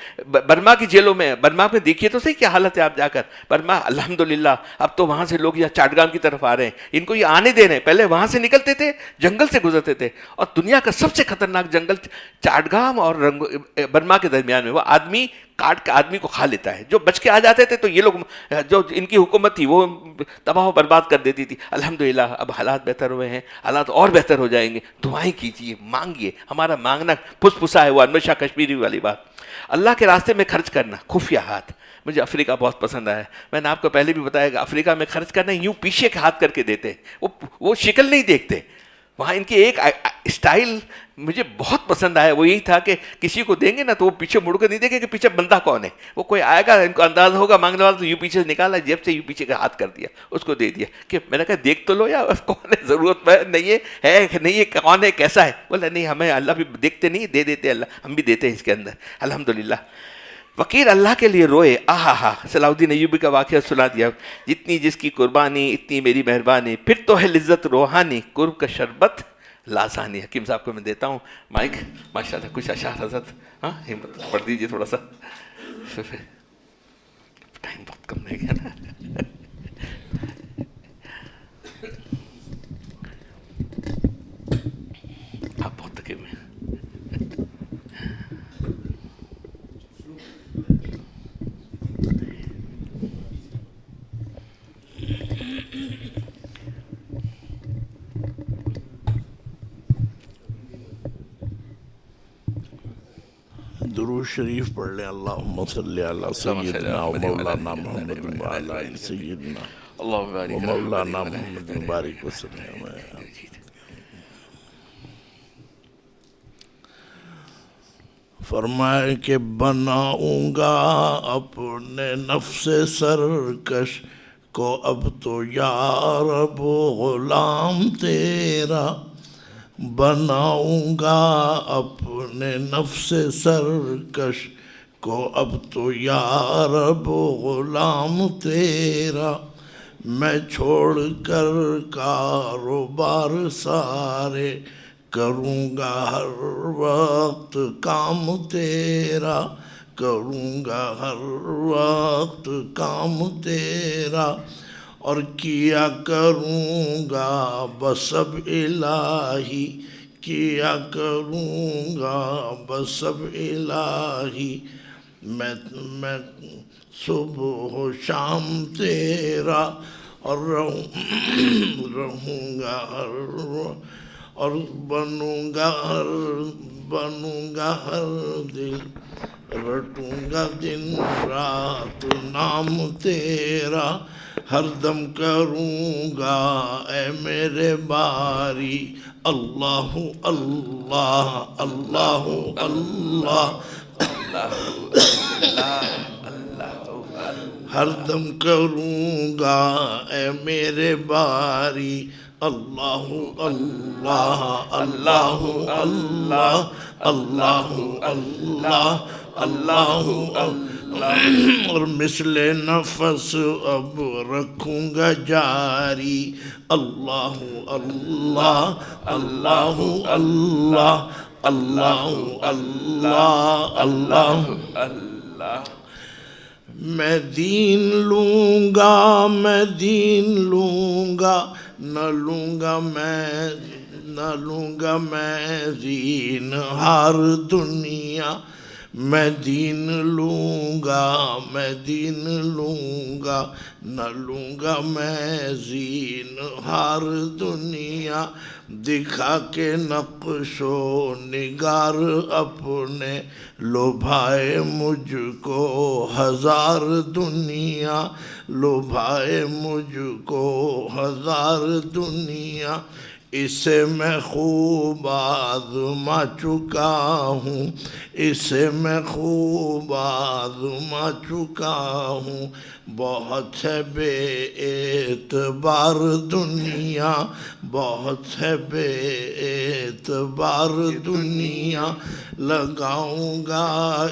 Speaker 1: برما کی جیلوں میں. برما میں دیکھیے تو صحیح کیا حالت ہے, آپ جا کر برما, الحمدللہ اب تو وہاں سے لوگ یہاں چاٹگام کی طرف آ رہے ہیں, ان کو یہ آنے دے رہے ہیں. پہلے وہاں سے نکلتے تھے, جنگل سے گزرتے تھے, اور دنیا کا سب سے خطرناک جنگل چاٹگام اور برما کے درمیان میں, وہ آدمی کاٹ کے آدمی کو کھا لیتا ہے. جو بچ کے آ جاتے تھے تو یہ لوگ, جو ان کی حکومت تھی وہ تباہ و برباد کر دیتی تھی. الحمدللہ اب حالات بہتر ہوئے ہیں, حالات اور بہتر ہو جائیں گے. دعائیں کیجیے, مانگیے. ہمارا مانگنا پھس پھسا ہے, وہ انور شاہ کشمیری والی بات. اللہ کے راستے میں خرچ کرنا, خفیہ ہاتھ. مجھے افریقہ بہت پسند آیا. میں نے آپ کو پہلے بھی بتایا کہ افریقہ میں خرچ کرنا یوں پیچھے کے ہاتھ کر کے دیتے, وہ شکل نہیں دیکھتے. وہاں ان کی ایک اسٹائل مجھے بہت پسند آیا, وہ یہی تھا کہ کسی کو دیں گے نا تو وہ پیچھے مڑ کر نہیں دیکھیں کہ پیچھے بندہ کون ہے. وہ کوئی آئے گا, ان کو اندازہ ہوگا مانگنے والا, تو یوں پیچھے سے نکالا, جیب سے یوں پیچھے کا ہاتھ کر دیا, اس کو دے دیا. کہ میں نے کہا دیکھ تو لو یا کون ہے, ضرورت نہیں ہے نہیں ہے, کون ہے, کیسا ہے. بولا نہیں, ہمیں اللہ بھی دیکھتے نہیں, دے دیتے اللہ, ہم بھی دیتے ہیں اس کے اندر. الحمدللہ. فقیر اللہ کے لیے روئے, آہا. صلاح الدین ایوبی کا واقعہ سنا دیا. جتنی جس کی قربانی اتنی میری مہربانی, پھر تو ہے لذت روحانی, قرب کا شربت لازانی. حکیم صاحب کو میں دیتا ہوں مائک. ماشاءاللہ کچھ اشعار حضرت, ہاں ہمت پڑھ دیجیے تھوڑا سا, ٹائم بہت کم رہ گیا نا. آپ بہت تھکے ہوئے ہیں.
Speaker 3: درود شریف پڑھ لیں. اللہم صلی علی سیدنا و مولانا محمد و علی آل سیدنا و مولانا محمد مبارک وسلم. فرمائے کہ بناؤں گا اپنے نفس سرکش کو اب تو یا رب غلام تیرا. بناؤں گا اپنے نفس سرکش کو اب تو یا رب غلام تیرا. میں چھوڑ کر کاروبار سارے کروں گا ہر وقت کام تیرا. کروں گا ہر وقت کام تیرا. اور کیا کروں گا بسب الہی، کیا کروں گا بسب الہی، میں صبح و شام تیرا، اور رہوں گا اور بنوں گا ہر دل، رٹوں گا دن رات نام تیرا، ہر دم کروں گا اے میرے باری اللہ اللہ اللہ اللہ، ہر دم کروں گا اے میرے باری اللہ اللہ اللہ اللہ اللہ اللہ اللہ اللہ، اور مثل نفس اب رکھوں گا جاری اللہ اللہ اللہ اللہ اللہ اللہ اللہ
Speaker 1: اللہ۔
Speaker 3: میں دین لوں گا میں دین لوں گا، نہ لوں گا میں دین ہر دنیا، میں دین لوں گا میں دین لوں گا، نہ لوں گا میں زین ہر دنیا، دکھا کے نقش و نگار اپنے لبھائے مجھ کو ہزار دنیا، لبھائے مجھ کو ہزار دنیا، اسے میں خوب آزما چکا ہوں، اسے میں خوب آزما چکا ہوں، بہت ہے بے اعتبار دنیا، بہت ہے بے اعتبار دنیا، لگاؤں گا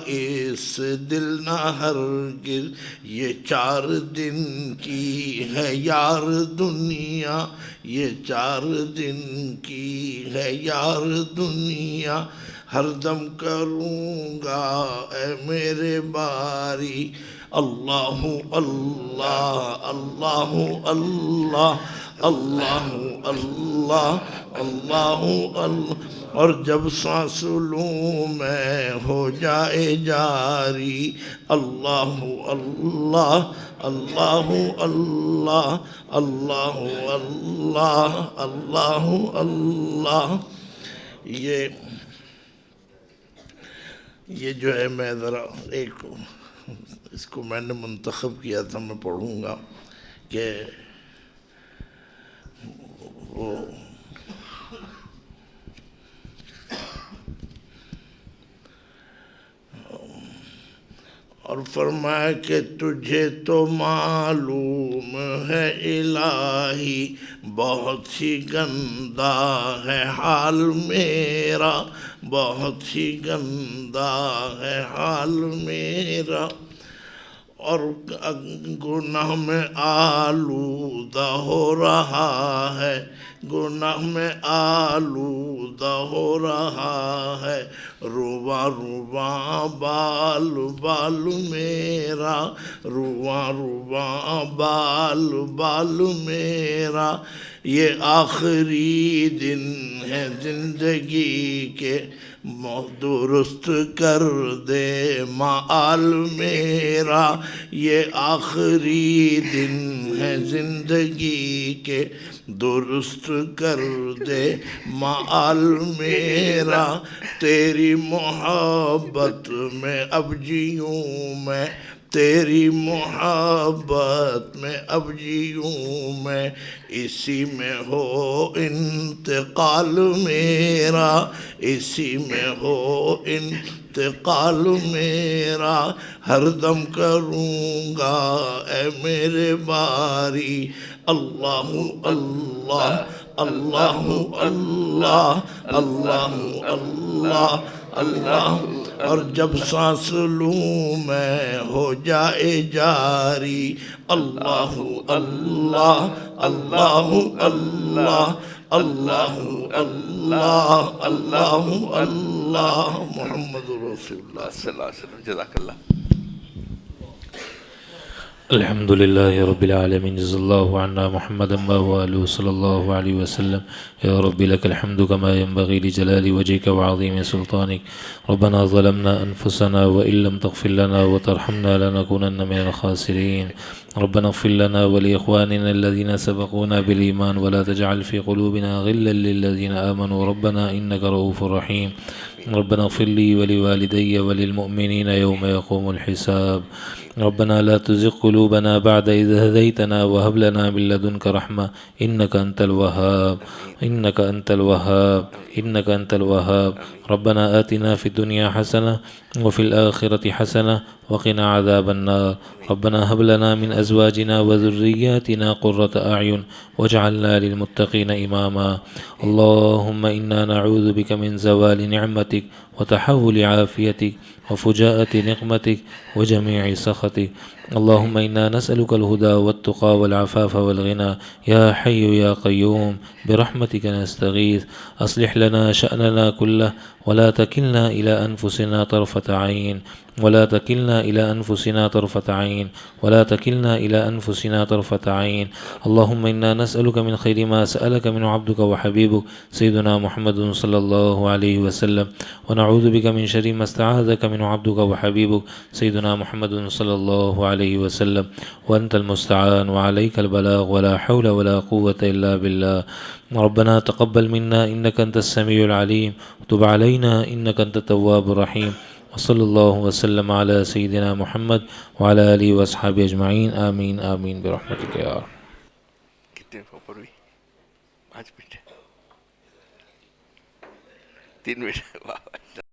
Speaker 3: اس دل نہ ہرگز، یہ 4 دن کی ہے یار دنیا، یہ 4 دن کی ہے یار دنیا، ہر دم کروں گا اے میرے باری اللہ اللہ اللہ اللہ اللہ اللہ اللہ اللہ، اور جب سانس لوں میں ہو جائے جاری اللہ اللہ اللہ اللہ اللہ اللہ اللہ اللہ۔ یہ جو ہے میں ذرا ایک اس کو میں نے منتخب کیا تھا، میں پڑھوں گا کہ وہ اور فرمایا کہ تجھے تو معلوم ہے الہی بہت ہی گندا ہے حال میرا، بہت ہی گندا ہے حال میرا، اور گناہ میں آلودہ ہو رہا ہے، گناہ میں آلودہ ہو رہا ہے، رواں رواں بال بال میرا، رواں رواں بال بال میرا، یہ آخری دن ہے زندگی کے، درست کر دے معال میرا، یہ آخری دن ہے زندگی کے، درست کر دے معال میرا، تیری محبت میں اب جیوں میں، تیری محبت میں اب جیوں میں، اسی میں ہو انتقال میرا، اسی میں ہو انتقال میرا، ہر دم کروں گا اے میرے باری اللہ اللہ اللہ اللہ اللہ اللہ اللہ، اور جب سانس لوں میں ہو جائے جاری اللہ اللہ اللہ اللہ اللہ اللہ اللہ اللہ محمد رسول اللہ
Speaker 1: صلی اللہ علیہ وسلم۔ جزاک اللہ۔
Speaker 4: الحمد لله رب العالمين، جزا الله عنا محمدا وآله صلى الله عليه وسلم. يا رب لك الحمد كما ينبغي لجلال وجهك وعظيم سلطانك. ربنا ظلمنا أنفسنا وإن لم تغفر لنا وترحمنا لنكونن من الخاسرين. ربنا اغفر لنا ولإخواننا الذين سبقونا بالإيمان ولا تجعل في قلوبنا غلا للذين آمنوا ربنا إنك رؤوف رحيم. ربنا اغفر لي ولوالدي وللمؤمنين يوم يقوم الحساب. ربنا لا تزغ قلوبنا بعد إذ هديتنا وهب لنا من لدنك رحمة إنك أنت الوهاب. إنك أنت الوهاب. إنك أنت الوهاب. ربنا آتنا في الدنيا حسنة وفي الآخرة حسنة وقنا عذاب النار. ربنا هب لنا من أزواجنا وذرياتنا قرة أعين واجعلنا للمتقين إماما. اللهم إنا نعوذ بك من زوال نعمتك وتحول عافيتك وفجاءة نقمتك وجميع سخطك. اللهم إنا نسألك الهدى والتقى والعفاف والغنى. يا حي يا قيوم برحمتك نستغيث. أصلح لنا شأننا كله ولا تكلنا إلى أنفسنا طرفة عين. ولا تكلنا إلى أنفسنا طرفة عين. ولا تكلنا إلى أنفسنا طرفة عين. اللهم إنا نسألك من خير ما سألك من عبدك وحبيبك سيدنا محمد صلى الله عليه وسلم، ونعوذ بك من شر ما استعاذك من عبدك وحبيبك سيدنا محمد صلى الله عليه وسلم. وأنت المستعان وعليك البلاغ ولا حول ولا قوة إلا بالله. ربنا تقبل منا إنك أنت السميع العليم وتب علينا إنك أنت التواب الرحيم. وصلى الله وسلم على سيدنا محمد وعلى آله وأصحابه أجمعين. آمين آمين برحمتك يا رب.
Speaker 1: کتنے اوپر ہوئی؟ 5 منٹ 3 منٹ. واہ